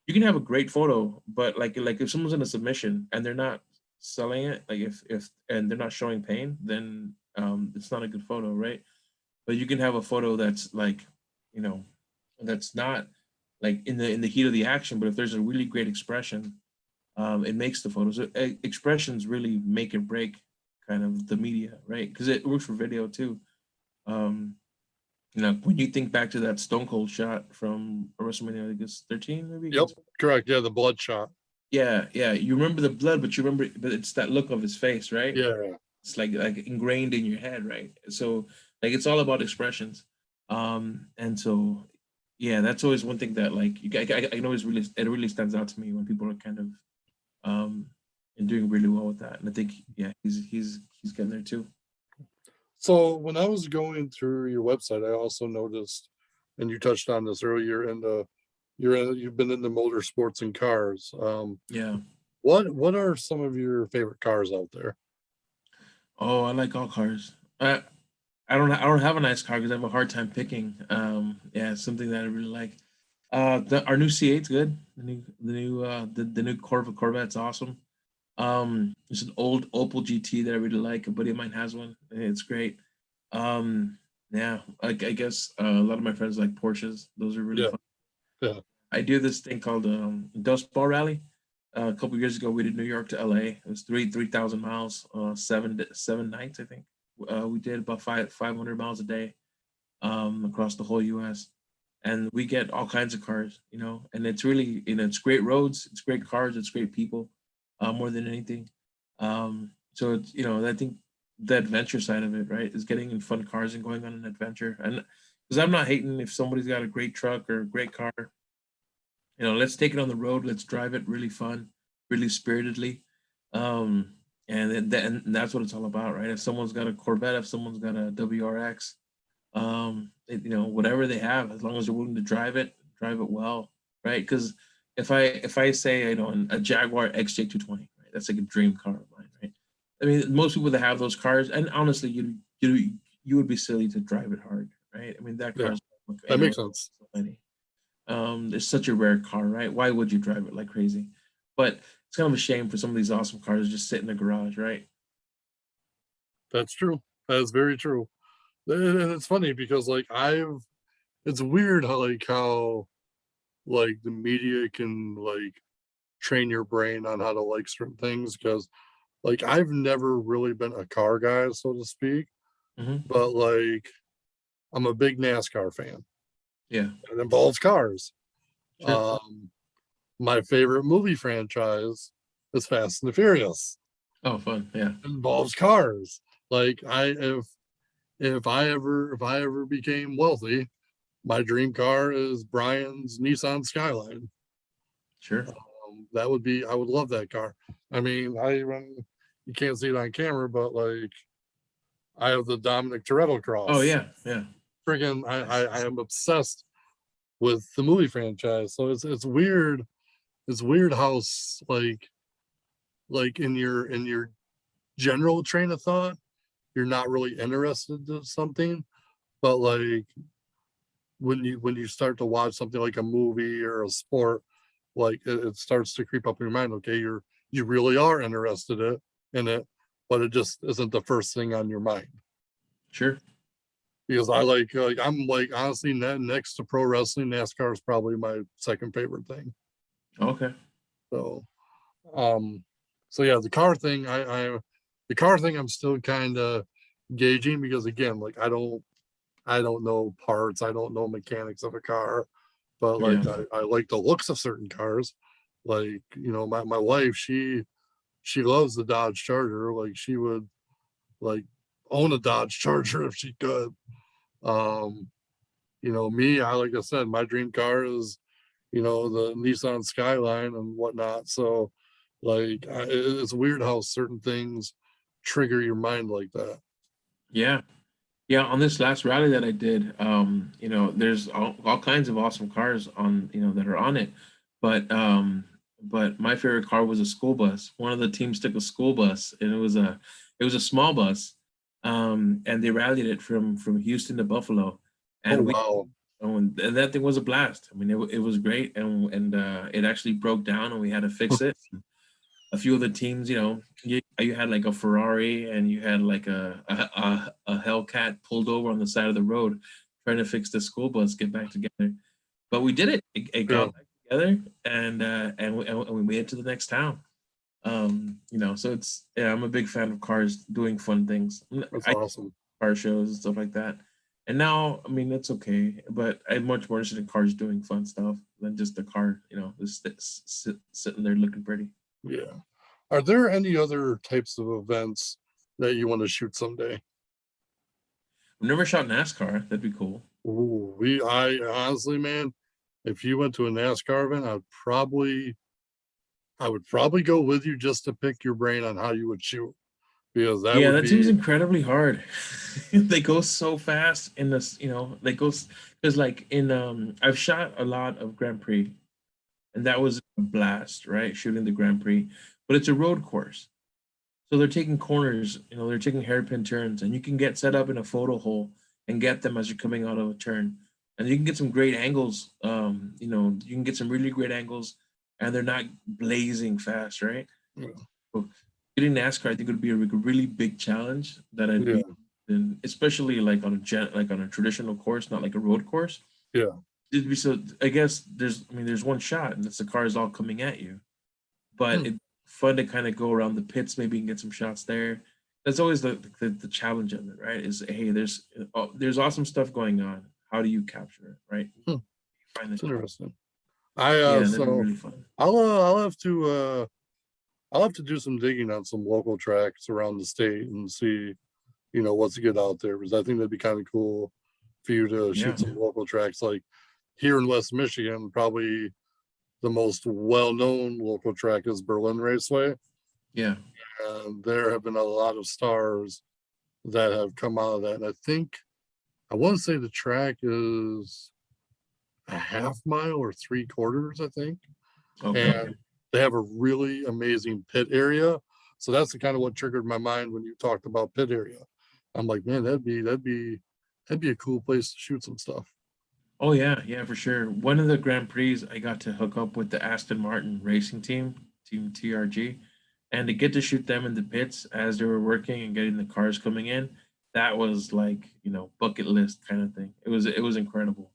Speaker 2: you can have a great photo, but like if someone's in a submission and they're not selling it, like if and they're not showing pain, then it's not a good photo, right? But you can have a photo that's like, you know, that's not like in the heat of the action, but if there's a really great expression, it makes the photos. Expressions really make and break kind of the media, right? Because it works for video too. Um, when you think back to that Stone Cold shot from WrestleMania, I think it's 13, maybe
Speaker 1: Yep,
Speaker 2: against.
Speaker 1: correct. Yeah, the bloodshot.
Speaker 2: Yeah, yeah. You remember the blood, but you remember, but it's that look of his face, right?
Speaker 1: Yeah.
Speaker 2: It's like ingrained in your head, right? So like it's all about expressions. And so yeah, that's always one thing that like I know is really it really stands out to me when people are kind of um and doing really well with that. And I think yeah, he's getting there too.
Speaker 1: So when I was going through your website, I also noticed, and you touched on this earlier, and you've been into motorsports and cars.
Speaker 2: Yeah.
Speaker 1: What are some of your favorite cars out there?
Speaker 2: Oh, I like all cars. I don't have a nice car because I have a hard time picking. Yeah, it's something that I really like. Our new C8's good. The new Corvette's awesome. It's an old Opel GT that I really like. A buddy of mine has one. And it's great. Yeah, I guess a lot of my friends like Porsches. Those are really
Speaker 1: Yeah,
Speaker 2: fun.
Speaker 1: yeah.
Speaker 2: I do this thing called Dust Ball Rally. A couple years ago, we did New York to LA. It was 3,000 miles, 7 nights, I think. We did about 500 miles a day across the whole U.S. and we get all kinds of cars, and it's really, it's great roads, it's great cars, it's great people, more than anything. So it's, I think the adventure side of it, right, is getting in fun cars and going on an adventure. And because I'm not hating if somebody's got a great truck or a great car, let's take it on the road, let's drive it really fun, really spiritedly. Um, and that's what it's all about, right? If someone's got a Corvette, if someone's got a WRX, whatever they have, as long as they're willing to drive it well, right? Because if I say, a Jaguar XJ220, right, that's like a dream car of mine, right? I mean, most people that have those cars, and honestly, you would be silly to drive it hard, right? I mean, that
Speaker 1: Yeah,
Speaker 2: car's,
Speaker 1: that makes sense.
Speaker 2: so many. It's such a rare car, right? Why would you drive it like crazy? But it's kind of a shame for some of these awesome cars to just sit in the garage, right?
Speaker 1: That's true. That is very true. And it's funny because like it's weird how like the media can like train your brain on how to like certain things because like I've never really been a car guy, so to speak,
Speaker 2: Hmm.
Speaker 1: but like I'm a big NASCAR fan.
Speaker 2: Yeah,
Speaker 1: It involves cars.
Speaker 2: sure.
Speaker 1: Um, my favorite movie franchise is Fast and the Furious.
Speaker 2: Oh, fun. Yeah.
Speaker 1: It involves cars. Like if I ever became wealthy, my dream car is Brian's Nissan Skyline.
Speaker 2: Sure.
Speaker 1: That would be I would love that car. I mean, I even you can't see it on camera, but like I have the Dominic Toretto
Speaker 2: Oh
Speaker 1: cross.
Speaker 2: yeah, yeah.
Speaker 1: Friggin'
Speaker 2: Nice.
Speaker 1: I am obsessed with the movie franchise. So it's weird. It's weird how like in your general train of thought, you're not really interested in something, but like when you start to watch something like a movie or a sport, like it starts to creep up in your mind. Okay, you really are interested in it, but it just isn't the first thing on your mind.
Speaker 2: Sure.
Speaker 1: Because I like I'm like honestly next to pro wrestling, NASCAR is probably my second favorite thing.
Speaker 2: Okay.
Speaker 1: So um so yeah, I the car thing I'm still kind of gauging because again, like I don't know parts, I don't know mechanics of a car, but
Speaker 2: Yeah.
Speaker 1: like I like the looks of certain cars. Like, my wife, she loves the Dodge Charger. Like she would like own a Dodge Charger if she could. Um, me, I like I said, my dream car is, the Nissan Skyline and whatnot. So like it's weird how certain things trigger your mind like that.
Speaker 2: Yeah. Yeah. On this last rally that I did, there's all kinds of awesome cars on, that are on it. But my favorite car was a school bus. One of the teams took a school bus, and it was a small bus. And they rallied it from Houston to Buffalo.
Speaker 1: Oh
Speaker 2: And we
Speaker 1: wow.
Speaker 2: and that thing was a blast. I mean, it was great, and it actually broke down, and we had to fix it. A few of the teams, you had like a Ferrari, and you had like a Hellcat pulled over on the side of the road, trying to fix the school bus, get back together. But we did it. It
Speaker 1: Yeah,
Speaker 2: got back together, and we made it to the next town. So it's, yeah, I'm a big fan of cars doing fun things.
Speaker 1: that's
Speaker 2: I
Speaker 1: awesome.
Speaker 2: car shows and stuff like that. And now, I mean, it's okay, but I'm much more interested in cars doing fun stuff than just the car, just sitting there looking pretty.
Speaker 1: Yeah. Are there any other types of events that you want to shoot someday?
Speaker 2: I've never shot NASCAR. That'd be cool.
Speaker 1: Ooh, I honestly, man, if you went to a NASCAR event, I would probably go with you just to pick your brain on how you would shoot because that
Speaker 2: Yeah,
Speaker 1: would
Speaker 2: that seems
Speaker 1: be
Speaker 2: incredibly hard. They go so fast in this, they go because like I've shot a lot of Grand Prix, and that was a blast, right? Shooting the Grand Prix, but it's a road course. So they're taking corners, they're taking hairpin turns, and you can get set up in a photo hole and get them as you're coming out of a turn. And you can get some great angles. You can get some really great angles, and they're not blazing fast, right?
Speaker 1: yeah,
Speaker 2: So getting NASCAR, I think, would be a really big challenge that I'd
Speaker 1: yeah,
Speaker 2: be in, especially like like on a traditional course, not like a road course.
Speaker 1: yeah.
Speaker 2: It'd be so. I guess there's one shot, and it's the cars all coming at you, but
Speaker 1: Hmm,
Speaker 2: it's fun to kind of go around the pits maybe and get some shots there. That's always the challenge of it, right? Is, hey, there's awesome stuff going on. How do you capture it, right?
Speaker 1: hmm.
Speaker 2: Find
Speaker 1: It's
Speaker 2: it.
Speaker 1: interesting. I
Speaker 2: Yeah, that'd be
Speaker 1: so
Speaker 2: really fun.
Speaker 1: I'll have to do some digging on some local tracks around the state and see, what's good out there, because I think that'd be kind of cool for you to
Speaker 2: Yeah,
Speaker 1: shoot some local tracks. Like here in West Michigan, probably the most well-known local track is Berlin Raceway.
Speaker 2: yeah.
Speaker 1: And there have been a lot of stars that have come out of that. And I want to say the track is a half mile or 3/4, I think.
Speaker 2: Okay.
Speaker 1: And they have a really amazing pit area. So that's the kind of what triggered my mind when you talked about pit area. I'm like, man, that'd be a cool place to shoot some stuff.
Speaker 2: Oh yeah, yeah, for sure. One of the Grand Prix, I got to hook up with the Aston Martin racing team, Team TRG, and to get to shoot them in the pits as they were working and getting the cars coming in. That was like, bucket list kind of thing. It was incredible.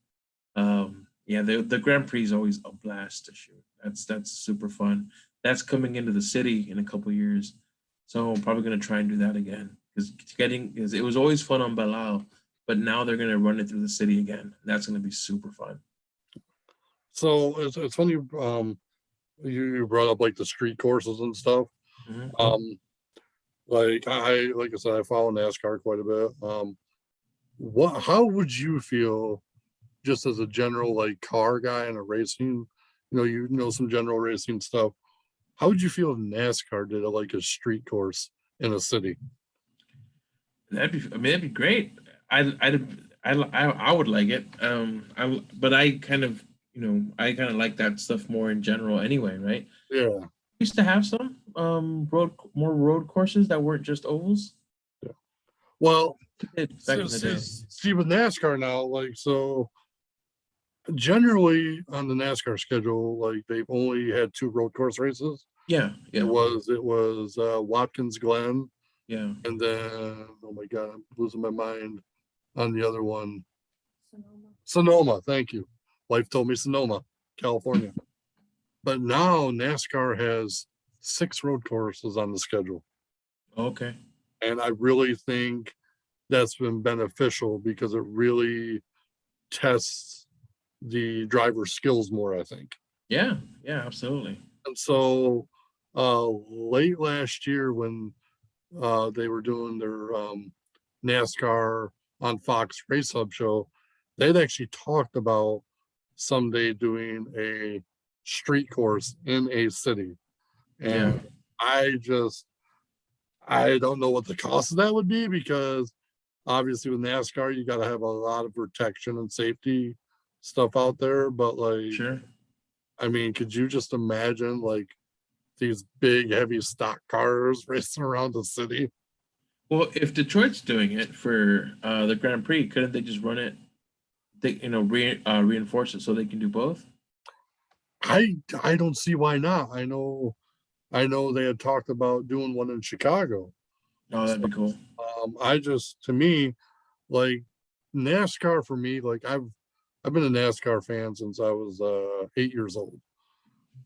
Speaker 2: Yeah, the Grand Prix is always a blast to shoot. That's super fun. That's coming into the city in a couple years, so I'm probably gonna try and do that again because it was always fun on Balal, but now they're gonna run it through the city again. That's gonna be super fun.
Speaker 1: So it's funny, you brought up like the street courses and stuff.
Speaker 2: Mhm.
Speaker 1: Like I said, I follow NASCAR quite a bit. How would you feel just as a general like car guy and a racing, some general racing stuff? How would you feel if NASCAR did like a street course in a city?
Speaker 2: That'd be great. I would like it. But I kind of like that stuff more in general anyway, right?
Speaker 1: Yeah,
Speaker 2: Used to have some more road courses that weren't just ovals.
Speaker 1: yeah. Well,
Speaker 2: Back
Speaker 1: so
Speaker 2: in the
Speaker 1: see,
Speaker 2: day.
Speaker 1: see with NASCAR now, like so generally on the NASCAR schedule, like they've only had two road course races.
Speaker 2: Yeah,
Speaker 1: It
Speaker 2: yeah,
Speaker 1: was it was Watkins Glen,
Speaker 2: yeah.
Speaker 1: and then oh my god, I'm losing my mind on the other one. Sonoma, thank you. Wife told me Sonoma, California. But now NASCAR has six road courses on the schedule.
Speaker 2: Okay.
Speaker 1: And I really think that's been beneficial because it really tests the driver's skills more, I think.
Speaker 2: Yeah, yeah, absolutely.
Speaker 1: And so late last year when they were doing their NASCAR on Fox Race Hub show, they'd actually talked about someday doing a street course in a city.
Speaker 2: Yeah,
Speaker 1: And I just, I don't know what the cost of that would be because obviously with NASCAR, you got to have a lot of protection and safety stuff out there. But like,
Speaker 2: sure.
Speaker 1: I mean, could you just imagine like these big, heavy stock cars racing around the city?
Speaker 2: Well, if Detroit's doing it for the Grand Prix, couldn't they just run it? They reinforce it so they can do both.
Speaker 1: I don't see why not. I know they had talked about doing one in Chicago.
Speaker 2: Oh, that'd
Speaker 1: So
Speaker 2: be cool.
Speaker 1: I just to me, like NASCAR for me, like I've been a NASCAR fan since I was 8 years old.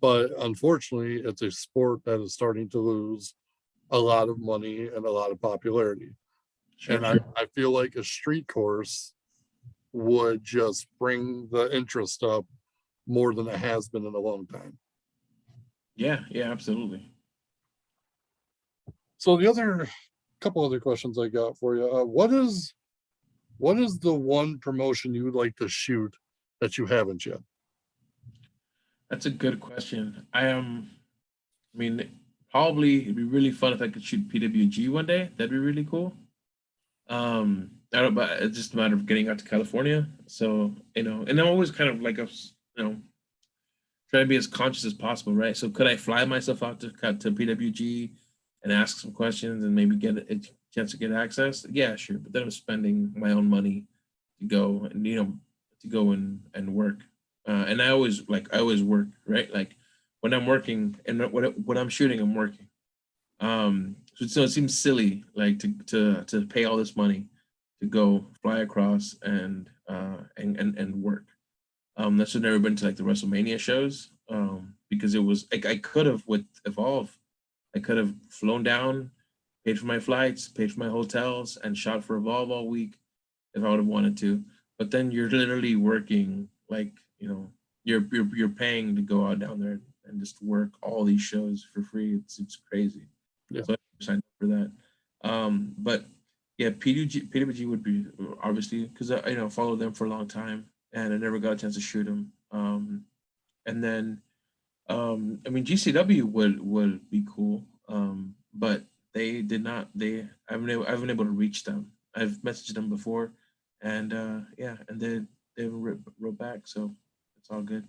Speaker 1: But unfortunately, it's a sport that is starting to lose a lot of money and a lot of popularity. And
Speaker 2: Sure.
Speaker 1: I feel like a street course would just bring the interest up more than it has been in a long time.
Speaker 2: Yeah, yeah, absolutely.
Speaker 1: So the other couple other questions I got for you. What is the one promotion you would like to shoot that you haven't yet?
Speaker 2: That's a good question. I mean, probably it'd be really fun if I could shoot PWG one day. That'd be really cool. I don't, but it's just a matter of getting out to California. So, and I'm always kind of like trying to be as conscious as possible, right? So, could I fly myself out to PWG and ask some questions and maybe get a chance to get access? Yeah, sure. But then I'm spending my own money to go and to go and work. And I always work, right? Like when I'm working and when I'm shooting, I'm working. So it seems silly, like to pay all this money to go fly across and work. That's never been to like the WrestleMania shows. Because it was like I could have with Evolve, I could have flown down, paid for my flights, paid for my hotels, and shot for Evolve all week if I would have wanted to. But then you're literally working like you're paying to go out down there and just work all these shows for free. It's crazy.
Speaker 1: Yeah.
Speaker 2: So I signed up for that. But yeah, PWG would be obviously because I followed them for a long time and I never got a chance to shoot them. And then I mean GCW would be cool. But they did not. I haven't been able to reach them. I've messaged them before, and yeah, and they haven't wrote back, so it's all good.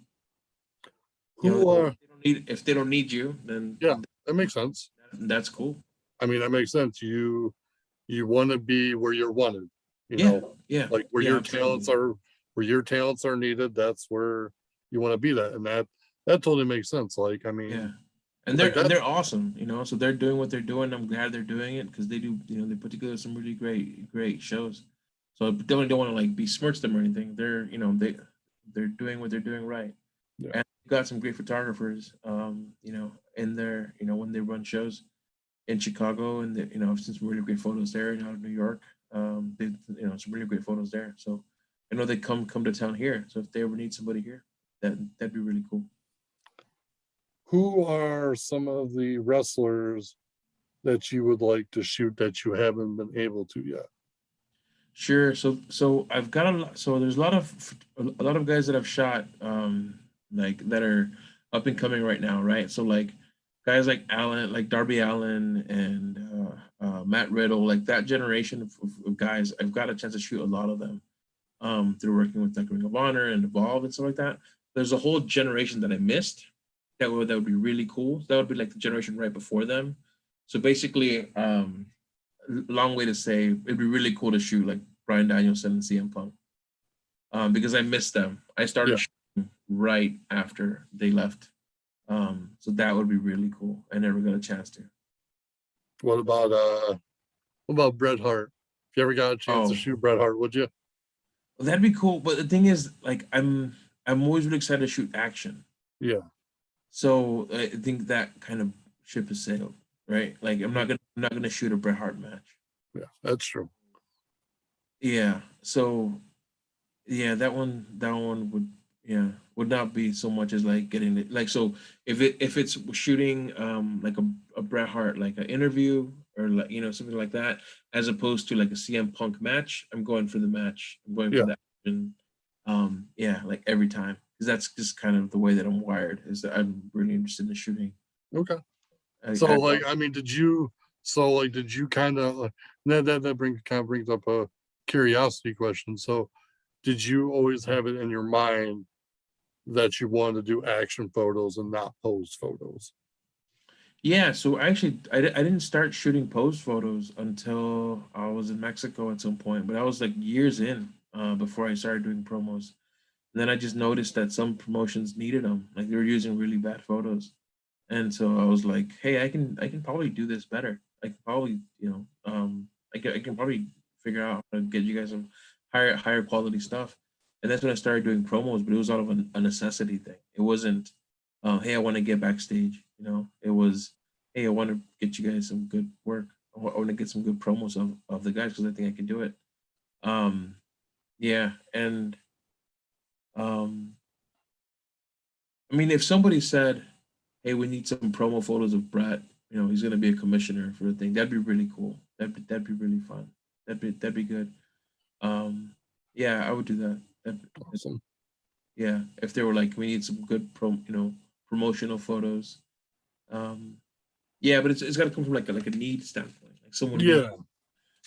Speaker 1: Who are?
Speaker 2: If they don't need you, then
Speaker 1: Yeah, that makes sense.
Speaker 2: that's cool.
Speaker 1: I mean, that makes sense. You want to be where you're wanted. You
Speaker 2: Yeah,
Speaker 1: know,
Speaker 2: yeah,
Speaker 1: like
Speaker 2: yeah, absolutely.
Speaker 1: where your talents are needed. That's where you want to be. That and that totally makes sense. Like, I
Speaker 2: Yeah,
Speaker 1: mean,
Speaker 2: and
Speaker 1: like that.
Speaker 2: they're awesome. So they're doing what they're doing. I'm glad they're doing it because they do. They put together some really great shows. So I don't want to like besmirch them or anything. They're doing what they're doing right,
Speaker 1: Yeah,
Speaker 2: and they've got some great photographers. In their when they run shows in Chicago, and I've seen some really great photos there, and out of New York. They some really great photos there. So I know they come to town here. So if they ever need somebody here, that'd be really cool.
Speaker 1: who are some of the wrestlers that you would like to shoot that you haven't been able to yet?
Speaker 2: Sure. So I've got a lot. So there's a lot of guys that I've shot, like that are up and coming right now, right? So like guys like Allen, like Darby Allen and Matt Riddle, like that generation of guys. I've got a chance to shoot a lot of them. Through working with like Ring of Honor and Evolve and stuff like that. There's a whole generation that I missed that would be really cool. That would be like the generation right before them. So basically, long way to say it'd be really cool to shoot like Brian Danielson and CM Punk, because I missed them. I started
Speaker 1: Yeah.
Speaker 2: shooting right after they left, so that would be really cool. I never got a chance to.
Speaker 1: What about Bret Hart? If you ever got a chance to
Speaker 2: Oh,
Speaker 1: shoot Bret Hart, would you?
Speaker 2: that'd be cool. But the thing is, like, I'm always really excited to shoot action.
Speaker 1: Yeah.
Speaker 2: So I think that kind of ship has sailed, right? Like I'm not gonna shoot a Bret Hart match.
Speaker 1: Yeah, that's true.
Speaker 2: Yeah. So yeah, that one would not be so much as like getting it like so if it's shooting like a Bret Hart like an interview or like something like that as opposed to like a CM Punk match, I'm going for the match. I'm going for
Speaker 1: Yeah.
Speaker 2: that. And yeah, like every time because that's just kind of the way that I'm wired is that I'm really interested in shooting.
Speaker 1: Okay.
Speaker 2: I,
Speaker 1: So
Speaker 2: I
Speaker 1: like, I mean, did you kind of like that brings up a curiosity question. So did you always have it in your mind that you wanted to do action photos and not pose photos?
Speaker 2: Yeah, so actually, I didn't start shooting pose photos until I was in Mexico at some point, but I was like years in before I started doing promos. And then I just noticed that some promotions needed them, like they were using really bad photos, and so I was like, hey, I can probably do this better. I can probably I can probably figure out how to get you guys some higher quality stuff. And that's when I started doing promos, but it was out of a necessity thing. It wasn't hey, I want to get backstage. It was, hey, I want to get you guys some good work. I want to get some good promos of the guys because I think I can do it. Um, yeah, and um, I mean, if somebody said, hey, we need some promo photos of Brett, he's gonna be a commissioner for the thing. That'd be really cool. That'd be really fun. That'd be good. Um, yeah, I would do that.
Speaker 1: Awesome.
Speaker 2: Yeah, if they were like, we need some good promotional photos. Um, Yeah, but it's got to come from like a need standpoint. Like someone needs,
Speaker 1: Yeah.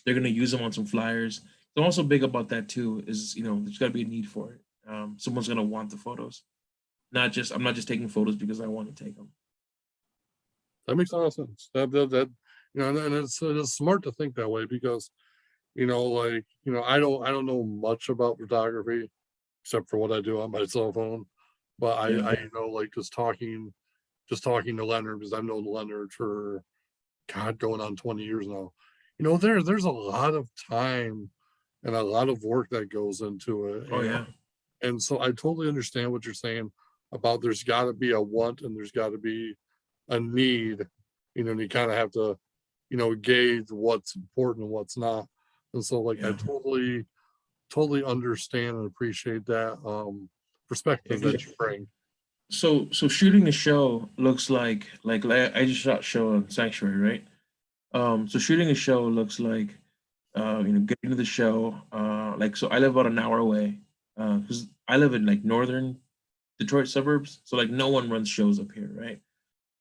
Speaker 2: they're gonna use them on some flyers. So I'm also big about that too. Is there's got to be a need for it. Someone's gonna want the photos. Not just I'm not just taking photos because I want to take them.
Speaker 1: That makes a lot of sense. That and it's smart to think that way because like I don't know much about photography except for what I do on my cell phone, but
Speaker 2: Yeah,
Speaker 1: I know like just talking to Leonard because I've known Leonard for God going on 20 years now. There's a lot of time and a lot of work that goes into it,
Speaker 2: oh yeah,
Speaker 1: and so I totally understand what you're saying about there's got to be a want and there's got to be a need, and you kind of have to, gauge what's important and what's not. And so like I
Speaker 2: yeah,
Speaker 1: totally understand and appreciate that perspective that you bring.
Speaker 2: So shooting a show looks like I just shot a show on Sanctuary, right? So shooting a show looks like getting to the show. Like so I live about an hour away. Because I live in like northern Detroit suburbs. So like no one runs shows up here, right?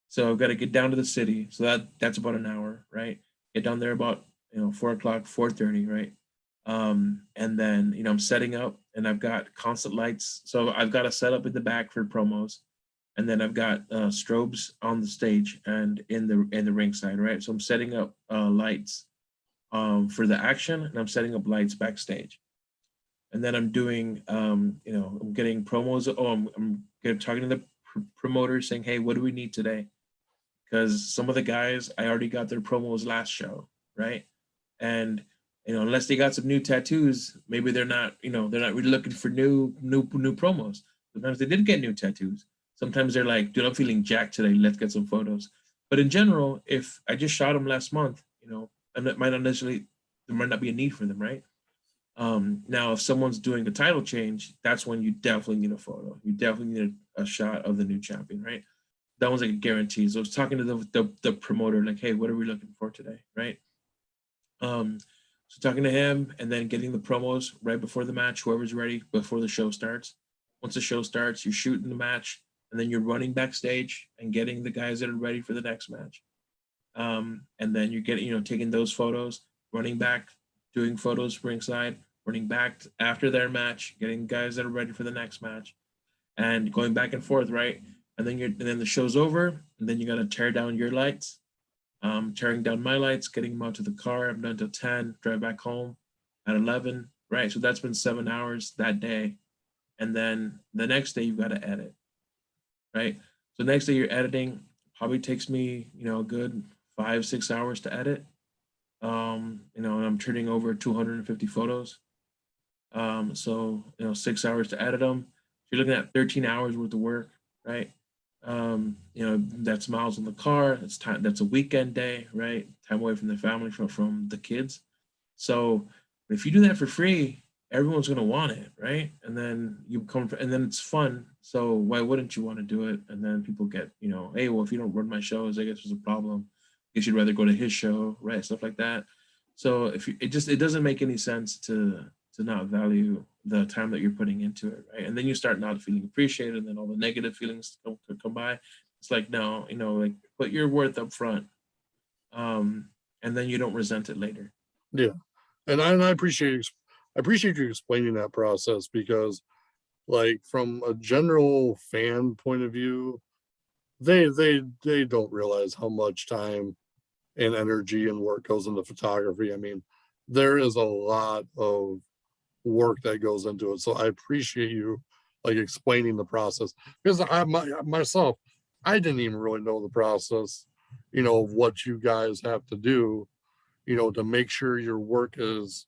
Speaker 2: So I've got to get down to the city. So that's about an hour, right? Get down there about 4 o'clock, 4:30, right? And then I'm setting up and I've got constant lights. So I've got a setup in the back for promos, and then I've got strobes on the stage and in the ring side, right? So I'm setting up lights for the action, and I'm setting up lights backstage. And then I'm doing, I'm getting promos. Oh, I'm talking to the promoter saying, hey, what do we need today? Because some of the guys, I already got their promos last show, right? And unless they got some new tattoos, maybe they're not really looking for new promos. Sometimes they did get new tattoos. Sometimes they're like, dude, I'm feeling jacked today. Let's get some photos. But in general, if I just shot them last month, and it might not necessarily, there might not be a need for them, right? Now, if someone's doing a title change, that's when you definitely need a photo. You definitely need a shot of the new champion, right? That one's like a guarantee. So I was talking to the promoter, like, hey, what are we looking for today, right? So talking to him and then getting the promos right before the match, whoever's ready before the show starts. Once the show starts, you're shooting the match, and then you're running backstage and getting the guys that are ready for the next match. And then you're getting, taking those photos, running back, doing photos ringside, running back after their match, getting guys that are ready for the next match, and going back and forth, right? And then the show's over, and then you gotta tear down your lights. Tearing down my lights, getting them out to the car. I'm done till 10, drive back home at 11, right? So that's been 7 hours that day. And then the next day you've got to edit, right? So next day you're editing, probably takes me, a good 5-6 hours to edit. And I'm turning over 250 photos. So 6 hours to edit them. You're looking at 13 hours worth of work, right? That's miles in the car. That's time. That's a weekend day, right? Time away from the family, from the kids. So if you do that for free, everyone's gonna want it, right? And then and then it's fun. So why wouldn't you want to do it? And then people get, hey, well, if you don't run my shows, I guess there's a problem. I guess you'd rather go to his show, right? Stuff like that. So it doesn't make any sense to not value the time that you're putting into it, right? And then you start not feeling appreciated, and then all the negative feelings come by. It's like, no, like put your worth up front, and then you don't resent it later.
Speaker 1: Yeah, and I appreciate you explaining that process, because like from a general fan point of view, they don't realize how much time and energy and work goes into photography. I mean, there is a lot of work that goes into it. So I appreciate you like explaining the process, because myself, I didn't even really know the process, of what you guys have to do, to make sure your work is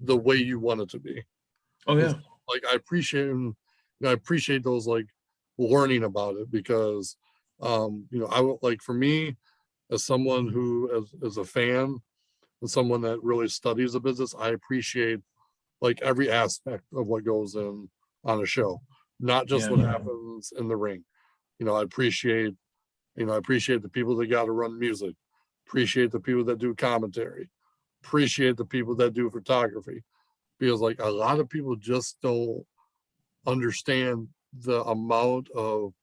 Speaker 1: the way you want it to be.
Speaker 2: Oh
Speaker 1: And
Speaker 2: yeah.
Speaker 1: so, like I appreciate those like learning about it, because I would like, for me, as someone who as a fan and someone that really studies the business, I appreciate like every aspect of what goes in on a show, not just
Speaker 2: Yeah.
Speaker 1: what happens in the ring. I appreciate, I appreciate the people that got to run music, appreciate the people that do commentary, appreciate the people that do photography, because like a lot of people just don't understand the amount of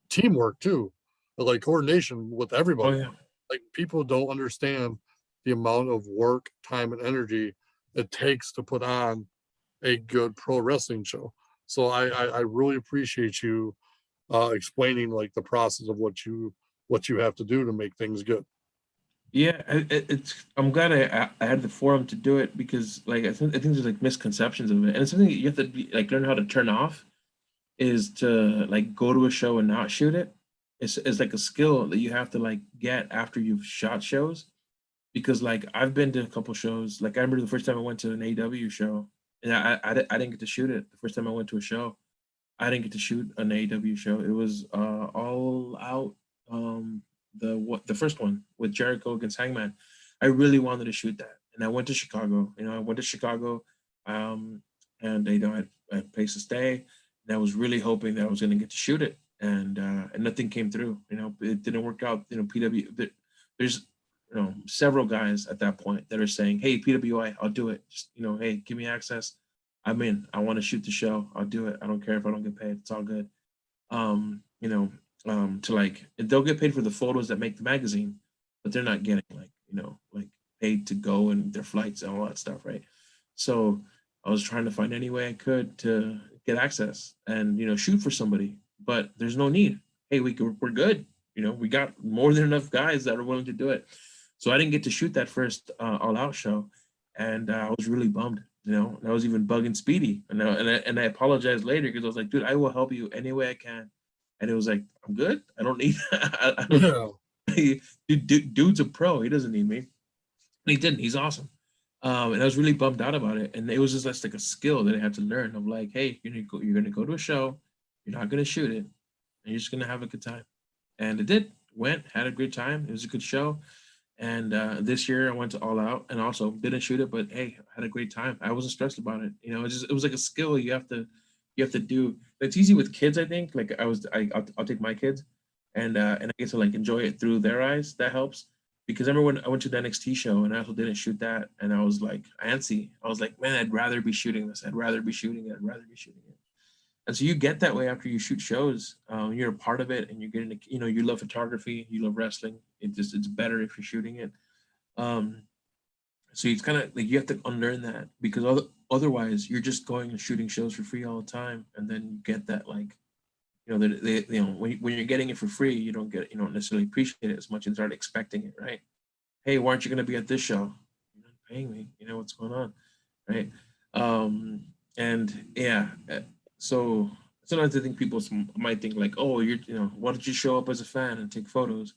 Speaker 1: teamwork too, like coordination with
Speaker 2: Oh
Speaker 1: everybody.
Speaker 2: yeah.
Speaker 1: Like people don't understand the amount of work, time, and energy it takes to put on a good pro wrestling show. So I really appreciate you explaining like the process of what you have to do to make things good.
Speaker 2: Yeah, I'm glad I had the forum to do it, because like I think there's like misconceptions of it, and it's something that you have to like learn how to turn off, is to like go to a show and not shoot it. It's like a skill that you have to like get after you've shot shows, because like I've been to a couple shows. Like I remember the first time I went to an AEW show, and I didn't get to shoot it. The first time I went to a show, I didn't get to shoot an AEW show. It was all out. The first one with Jericho against Hangman. I really wanted to shoot that, and I went to Chicago. I went to Chicago, um, and I had a place to stay. And I was really hoping that I was going to get to shoot it, and nothing came through. It didn't work out. There's several guys at that point that are saying, "Hey, PWI, I'll do it. Just hey, give me access. I'm in. I want to shoot the show. I'll do it. I don't care if I don't get paid. It's all good." To like they'll get paid for the photos that make the magazine, but they're not getting like paid to go and their flights and all that stuff, right? So I was trying to find any way I could to get access and shoot for somebody, but there's no need. Hey, we're good. We got more than enough guys that are willing to do it. So I didn't get to shoot that first All Out show, and I was really bummed. And I was even bugging Speedy, and I apologized later because I was like, dude, I will help you any way I can. And it was like, I'm good. I don't need. I don't.
Speaker 1: Yeah.
Speaker 2: Dude's a pro. He doesn't need me. And he didn't. He's awesome. And I was really bummed out about it. And it was just like a skill that I had to learn of like, hey, you're gonna go to a show, you're not gonna shoot it, and you're just gonna have a good time. And it did. Went, had a great time. It was a good show. And this year I went to All Out and also didn't shoot it, but hey, I had a great time. I wasn't stressed about it. It was like a skill you have to do. It's easy with kids, I think. Like I'll take my kids and I get to like enjoy it through their eyes. That helps. Because I remember when I went to the NXT show and I also didn't shoot that, and I was like antsy. I was like, man, I'd rather be shooting this. I'd rather be shooting it. I'd rather be shooting it. And so you get that way after you shoot shows. You're a part of it, and you're getting, you love photography, you love wrestling. It's better if you're shooting it. Um, so it's kind of like you have to unlearn that because otherwise you're just going and shooting shows for free all the time, and then you get that like, when you're getting it for free, you don't necessarily appreciate it as much and start expecting it, right? Hey, why aren't you going to be at this show? You're not paying me. What's going on, right? And yeah, so sometimes I think people might think like, oh, why don't you show up as a fan and take photos?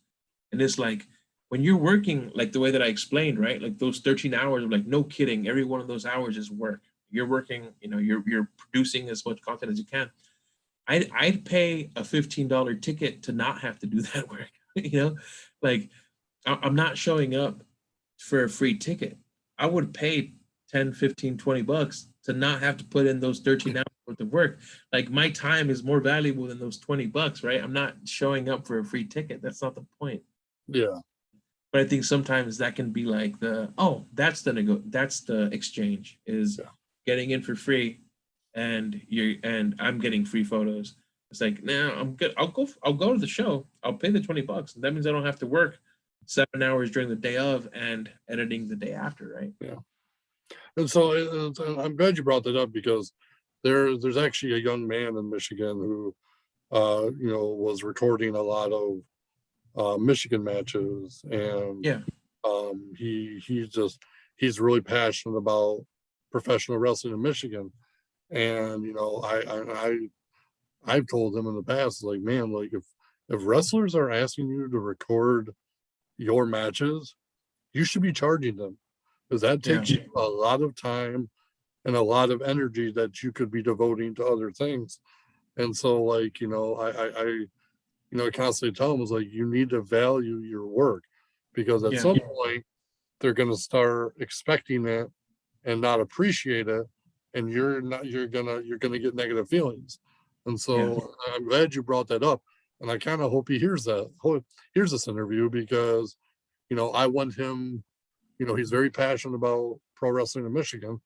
Speaker 2: And it's like when you're working like the way that I explained, right? Like those 13 hours of like, no kidding, every one of those hours is work. You're working, you're producing as much content as you can. I'd pay a $15 ticket to not have to do that work. Like I'm not showing up for a free ticket. I would pay 10, 15, $20 to not have to put in those 13 hours worth of work. Like my time is more valuable than those $20, right? I'm not showing up for a free ticket. That's not the point.
Speaker 1: Yeah.
Speaker 2: But I think sometimes that can be like that's the exchange is getting in for free and I'm getting free photos. It's like, nah, I'm good. I'll go to the show. I'll pay the $20. That means I don't have to work 7 hours during the day of and editing the day after, right?
Speaker 1: Yeah. And so I'm glad you brought that up because there's actually a young man in Michigan who was recording a lot of Michigan matches, and
Speaker 2: Yeah.
Speaker 1: he's really passionate about professional wrestling in Michigan. And I've told him in the past, like, man, like if wrestlers are asking you to record your matches, you should be charging them because that takes you a lot of time and a lot of energy that you could be devoting to other things. And so, like, I constantly tell them, is like, you need to value your work because at some point they're going to start expecting it and not appreciate it, and you're gonna get negative feelings. And so I'm glad you brought that up, and I kind of hope he hears this interview because I want him. He's very passionate about pro wrestling in Michigan,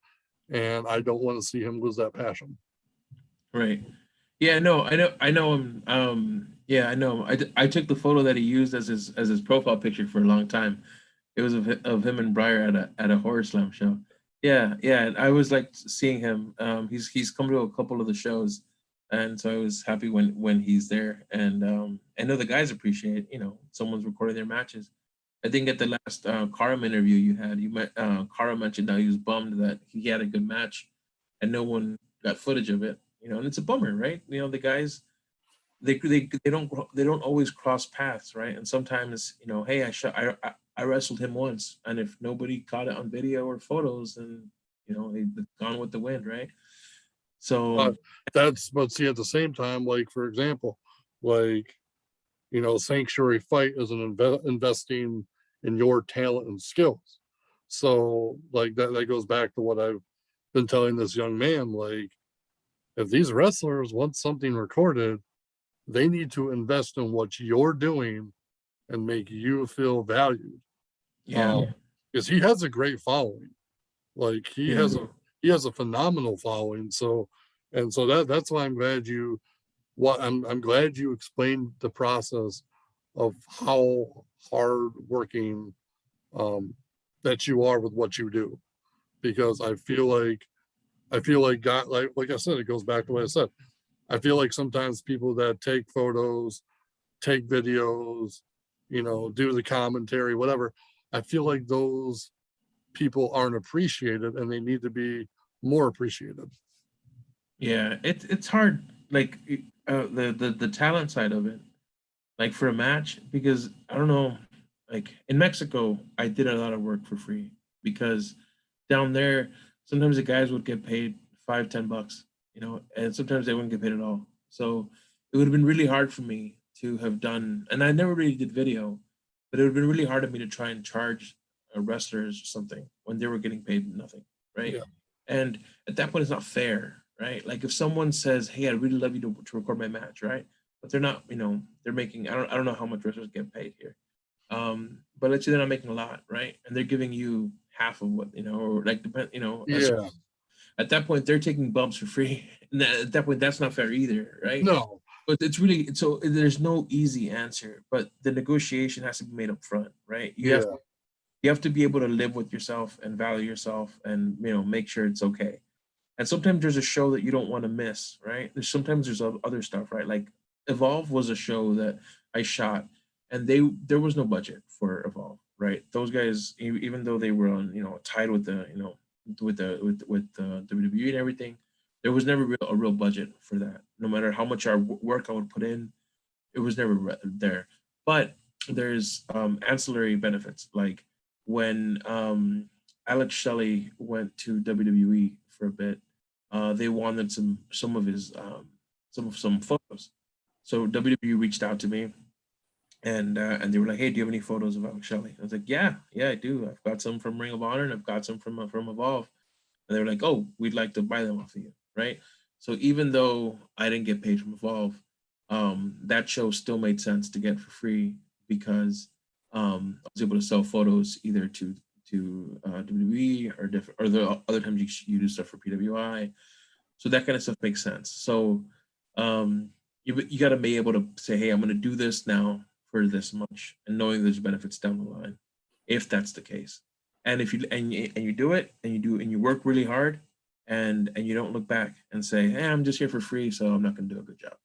Speaker 1: and I don't want to see him lose that passion.
Speaker 2: Right. Yeah, no, I know him. Yeah, I know him. I took the photo that he used as his profile picture for a long time. It was of him and Breyer at a horror slam show. Yeah, yeah. I was like seeing him. He's come to a couple of the shows, and so I was happy when he's there. And I know the guys appreciate someone's recording their matches. I think at the last Karam interview you met Karam mentioned how he was bummed that he had a good match, and no one got footage of it. And it's a bummer, right? The guys they don't always cross paths, right? And sometimes hey, I wrestled him once, and if nobody caught it on video or photos, then it's gone with the wind, right? So
Speaker 1: But see, at the same time, like, for example, like, Sanctuary Fight is an investing in your talent and skills. So like that goes back to what I've been telling this young man, like, if these wrestlers want something recorded, they need to invest in what you're doing and make you feel valued.
Speaker 2: Yeah.
Speaker 1: Because he has a great following. Like
Speaker 2: Yeah.
Speaker 1: he has a phenomenal following. So and so that's why I'm glad you I'm glad you explained the process of how hard working that you are with what you do. Because I feel like God, like I said, it goes back to what I said. I feel like sometimes people that take photos, take videos, do the commentary, whatever. I feel like those people aren't appreciated and they need to be more appreciated.
Speaker 2: Yeah, it's hard, like the talent side of it, like for a match, because I don't know, like in Mexico, I did a lot of work for free because down there, sometimes the guys would get paid 5, 10 bucks, and sometimes they wouldn't get paid at all. So it would have been really hard for me to have done, and I never really did video, but it would have been really hard of me to try and charge wrestlers or something when they were getting paid nothing, right?
Speaker 1: Yeah.
Speaker 2: And at that point, it's not fair, right? Like if someone says, "Hey, I'd really love you to record my match," right? But they're not, they're making, I don't know how much wrestlers get paid here. But let's say they're not making a lot, right? And they're giving you half of what, or like depend,
Speaker 1: Yeah.
Speaker 2: at that point they're taking bumps for free. And at that point, that's not fair either, right?
Speaker 1: No.
Speaker 2: But it's really, so there's no easy answer, but the negotiation has to be made up front, right?
Speaker 1: Yeah.
Speaker 2: You have to be able to live with yourself and value yourself and make sure it's okay. And sometimes there's a show that you don't want to miss, right? Sometimes there's other stuff, right? Like Evolve was a show that I shot, and there was no budget for Evolve, right? Those guys, even though they were on, tied with the, with the WWE and everything, there was never a real budget for that. No matter how much work I would put in, it was never there. But there's ancillary benefits, like when Alex Shelley went to WWE for a bit, they wanted some of his some photos. So WWE reached out to me, and they were like, "Hey, do you have any photos of Alex Shelley?" I was like, "Yeah, I do. I've got some from Ring of Honor, and I've got some from Evolve." And they were like, "Oh, we'd like to buy them off of you," right? So even though I didn't get paid from Evolve, that show still made sense to get for free because I was able to sell photos either to WWE or different, or the other times you do stuff for PWI. So that kind of stuff makes sense. So you got to be able to say, "Hey, I'm going to do this now for this much," and knowing there's benefits down the line, if that's the case. And if you do it and you work really hard, and you don't look back and say, "Hey, I'm just here for free, so I'm not going to do a good job,"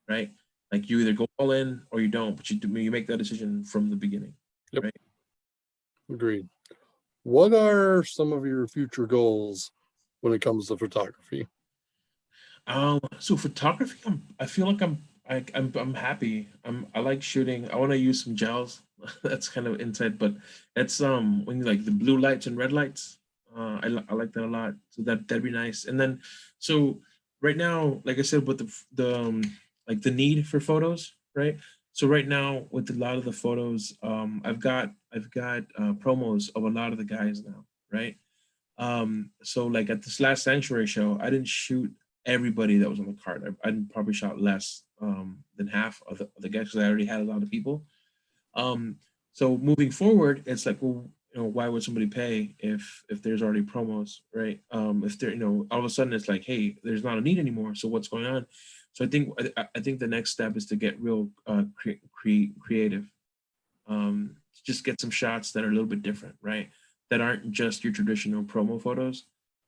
Speaker 2: right? Like you either go all in or you don't, but you make that decision from the beginning,
Speaker 1: Yep.
Speaker 2: right?
Speaker 1: Agreed. What are some of your future goals when it comes to photography?
Speaker 2: So photography, I feel like I'm happy. I like shooting. I want to use some gels. That's kind of inside, but it's when you like the blue lights and red lights. I like that a lot. So that'd be nice. And then so right now, like I said, with the like the need for photos, right? So right now with a lot of the photos, I've got promos of a lot of the guys now, right? So like at this last Sanctuary show, I didn't shoot everybody that was on the card. I probably shot less than half of the guys because I already had a lot of people. Um, so moving forward, it's like, well, why would somebody pay if there's already promos, right? If they're, all of a sudden it's like, hey, there's not a need anymore. So what's going on? So I think the next step is to get real creative. Just get some shots that are a little bit different, right? That aren't just your traditional promo photos.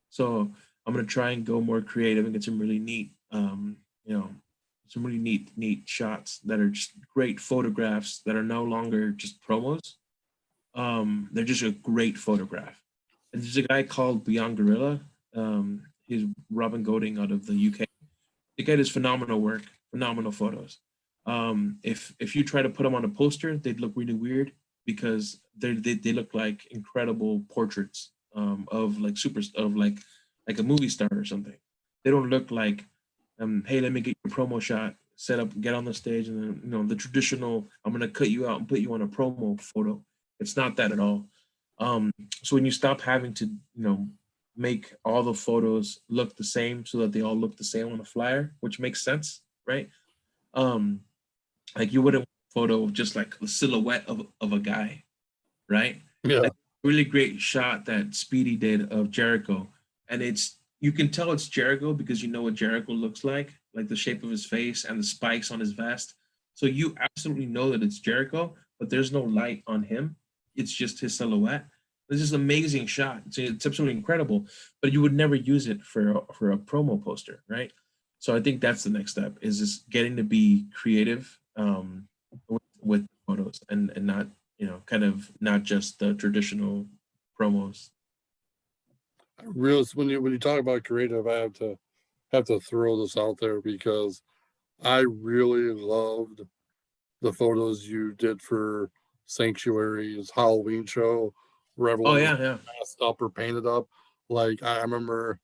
Speaker 2: So I'm gonna try and go more creative and get some really neat, some really neat shots that are just great photographs that are no longer just promos. They're just a great photograph. And there's a guy called Beyond Gorilla. He's Robin Golding out of the UK. The guy does phenomenal work, phenomenal photos. If you try to put them on a poster, they'd look really weird because they look like incredible portraits of like like a movie star or something. They don't look like hey, let me get your promo shot, set up, get on the stage, and then the traditional I'm gonna cut you out and put you on a promo photo. It's not that at all. So when you stop having to make all the photos look the same so that they all look the same on the flyer, which makes sense, right? Um, like you wouldn't want a photo of just like the silhouette of a guy, right?
Speaker 1: Yeah.
Speaker 2: Like really great shot that Speedy did of Jericho, and it's you can tell it's Jericho because you know what Jericho looks like the shape of his face and the spikes on his vest. So you absolutely know that it's Jericho, but there's no light on him. It's just his silhouette. This is an amazing shot. It's absolutely incredible, but you would never use it for a promo poster, right? So I think that's the next step is just getting to be creative with photos and not kind of not just the traditional promos.
Speaker 1: Real when you talk about creative, I have to throw this out there because I really loved the photos you did for Sanctuary's Halloween show, where
Speaker 2: Oh
Speaker 1: everyone was
Speaker 2: yeah, yeah.
Speaker 1: dressed up or painted up. Like I remember,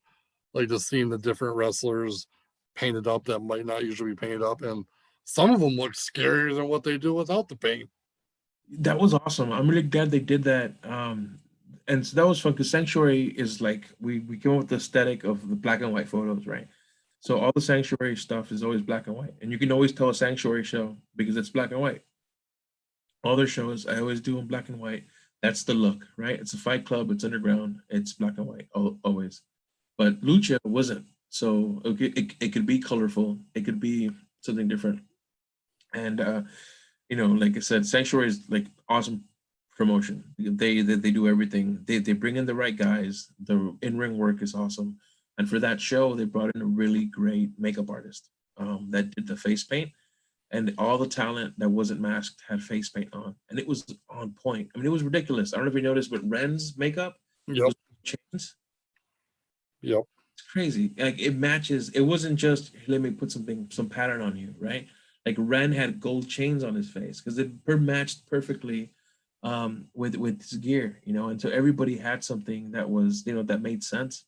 Speaker 1: like just seeing the different wrestlers painted up that might not usually be painted up, and some of them look scarier than what they do without the paint.
Speaker 2: That was awesome. I'm really glad they did that. And so that was fun because Sanctuary is like we came up with the aesthetic of the black and white photos, right? So all the Sanctuary stuff is always black and white, and you can always tell a Sanctuary show because it's black and white. All their shows I always do in black and white. That's the look, right? It's a fight club. It's underground. It's black and white always. But Lucha wasn't. So it could be colorful. It could be something different. And like I said, Sanctuary is like awesome promotion. They do everything. They bring in the right guys. The in ring work is awesome. And for that show, they brought in a really great makeup artist that did the face paint, and all the talent that wasn't masked had face paint on, and it was on point. I mean, it was ridiculous. I don't know if you noticed, but Ren's makeup
Speaker 1: Yep,
Speaker 2: was chains.
Speaker 1: yep.
Speaker 2: It's crazy. Like it matches. It wasn't just let me put some pattern on you, right? Like Ren had gold chains on his face because it matched perfectly with his gear, and so everybody had something that was that made sense,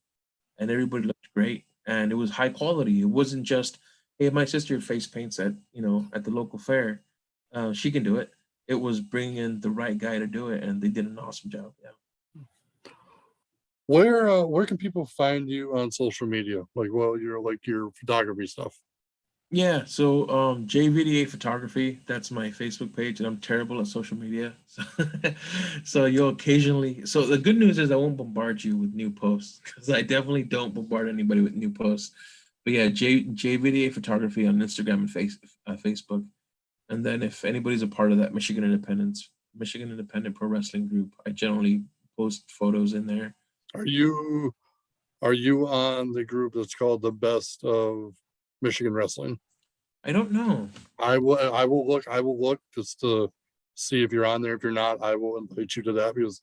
Speaker 2: and everybody looked great, and it was high quality. It wasn't just hey, my sister face paints at the local fair, she can do it. It was bringing in the right guy to do it, and they did an awesome job. Yeah.
Speaker 1: Where can people find you on social media? Like, well, your photography stuff.
Speaker 2: Yeah, so JVDA Photography, that's my Facebook page, and I'm terrible at social media. So, so you'll occasionally. So the good news is I won't bombard you with new posts because I definitely don't bombard anybody with new posts. But yeah, JVDA Photography on Instagram and Facebook, and then if anybody's a part of that Michigan Independent Pro Wrestling group, I generally post photos in there.
Speaker 1: Are you are you on the group that's called the Best of Michigan Wrestling?
Speaker 2: I don't know.
Speaker 1: I will look just to see if you're on there. If you're not, I will invite you to that because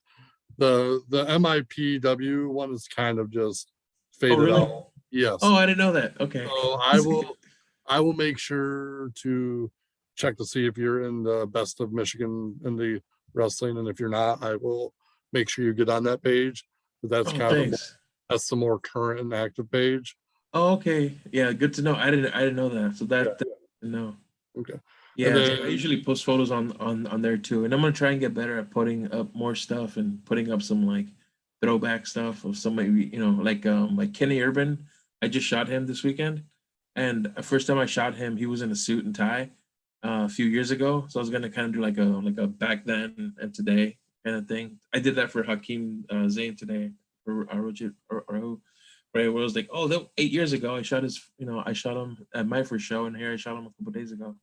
Speaker 1: the MIPW one is kind of just
Speaker 2: Oh,
Speaker 1: faded
Speaker 2: really?
Speaker 1: out. Yes.
Speaker 2: Oh, I didn't know that. Okay.
Speaker 1: So I will make sure to check to see if you're in the Best of Michigan in the wrestling, and if you're not, I will make sure you get on that page. But that's
Speaker 2: Oh,
Speaker 1: kind of
Speaker 2: thanks.
Speaker 1: that's the more current and active page.
Speaker 2: Oh, okay. Yeah, good to know. I didn't know that. So
Speaker 1: Yeah.
Speaker 2: that no.
Speaker 1: Okay. And
Speaker 2: Yeah, I
Speaker 1: then
Speaker 2: usually post photos on there too, and I'm gonna try and get better at putting up more stuff and putting up some like throwback stuff of somebody like Kenny Urban. I just shot him this weekend, and the first time I shot him, he was in a suit and tie a few years ago. So I was gonna kind of do like a back then and today kind of thing. I did that for Hakeem Zayn today for Arahu, right? Where it was like, oh, that 8 years ago, I shot him at my first show, and here I shot him a couple days ago.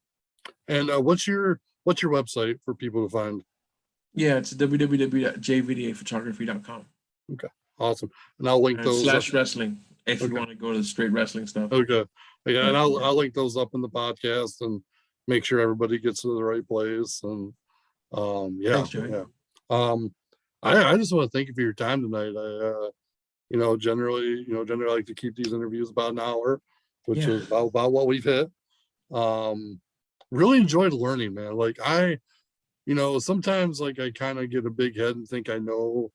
Speaker 1: what's your website for people to find?
Speaker 2: Yeah, it's www.jvdaphotography.com
Speaker 1: Okay, awesome. And I'll link
Speaker 2: and
Speaker 1: those up.
Speaker 2: slash wrestling if you
Speaker 1: Okay,
Speaker 2: want to go to the straight wrestling stuff.
Speaker 1: okay. Yeah,
Speaker 2: But
Speaker 1: and I'll
Speaker 2: yeah,
Speaker 1: I'll link those up in the podcast and make sure everybody gets to the right place. And yeah,
Speaker 2: thanks, Joey.
Speaker 1: yeah. Um, I just want to thank you for your time tonight. Generally like to keep these interviews about an hour, which
Speaker 2: Yeah,
Speaker 1: is about what we've hit. Um, really enjoyed learning, man. Like sometimes like I kind of get a big head and think I know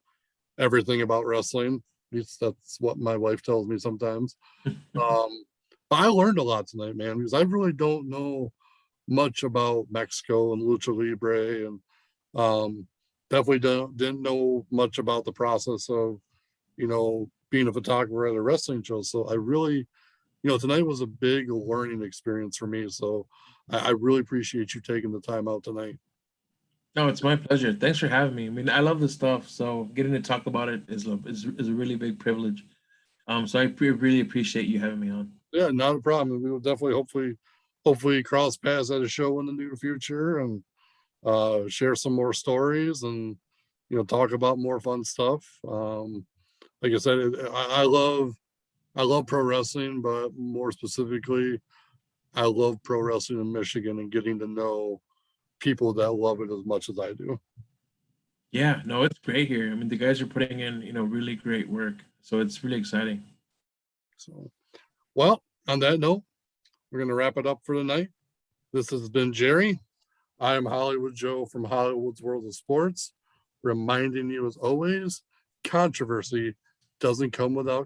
Speaker 1: everything about wrestling. At least that's what my wife tells me sometimes. Um, but I learned a lot tonight, man, because I really don't know much about Mexico and lucha libre, and definitely didn't know much about the process of being a photographer at a wrestling show. So I really, tonight was a big learning experience for me. So I really appreciate you taking the time out tonight.
Speaker 2: No, it's my pleasure. Thanks for having me. I mean, I love this stuff, so getting to talk about it is a really big privilege. So really appreciate you having me on.
Speaker 1: Yeah, not a problem. We will definitely, hopefully cross paths at a show in the near future and share some more stories and, talk about more fun stuff. Like I said, I love pro wrestling, but more specifically, I love pro wrestling in Michigan and getting to know people that love it as much as I do.
Speaker 2: Yeah, no, it's great here. I mean, the guys are putting in, really great work. So it's really exciting.
Speaker 1: So, well, on that note, we're going to wrap it up for tonight. This has been Jerry. I am Hollywood Joe from Hollywood's World of Sports, reminding you as always, controversy doesn't come without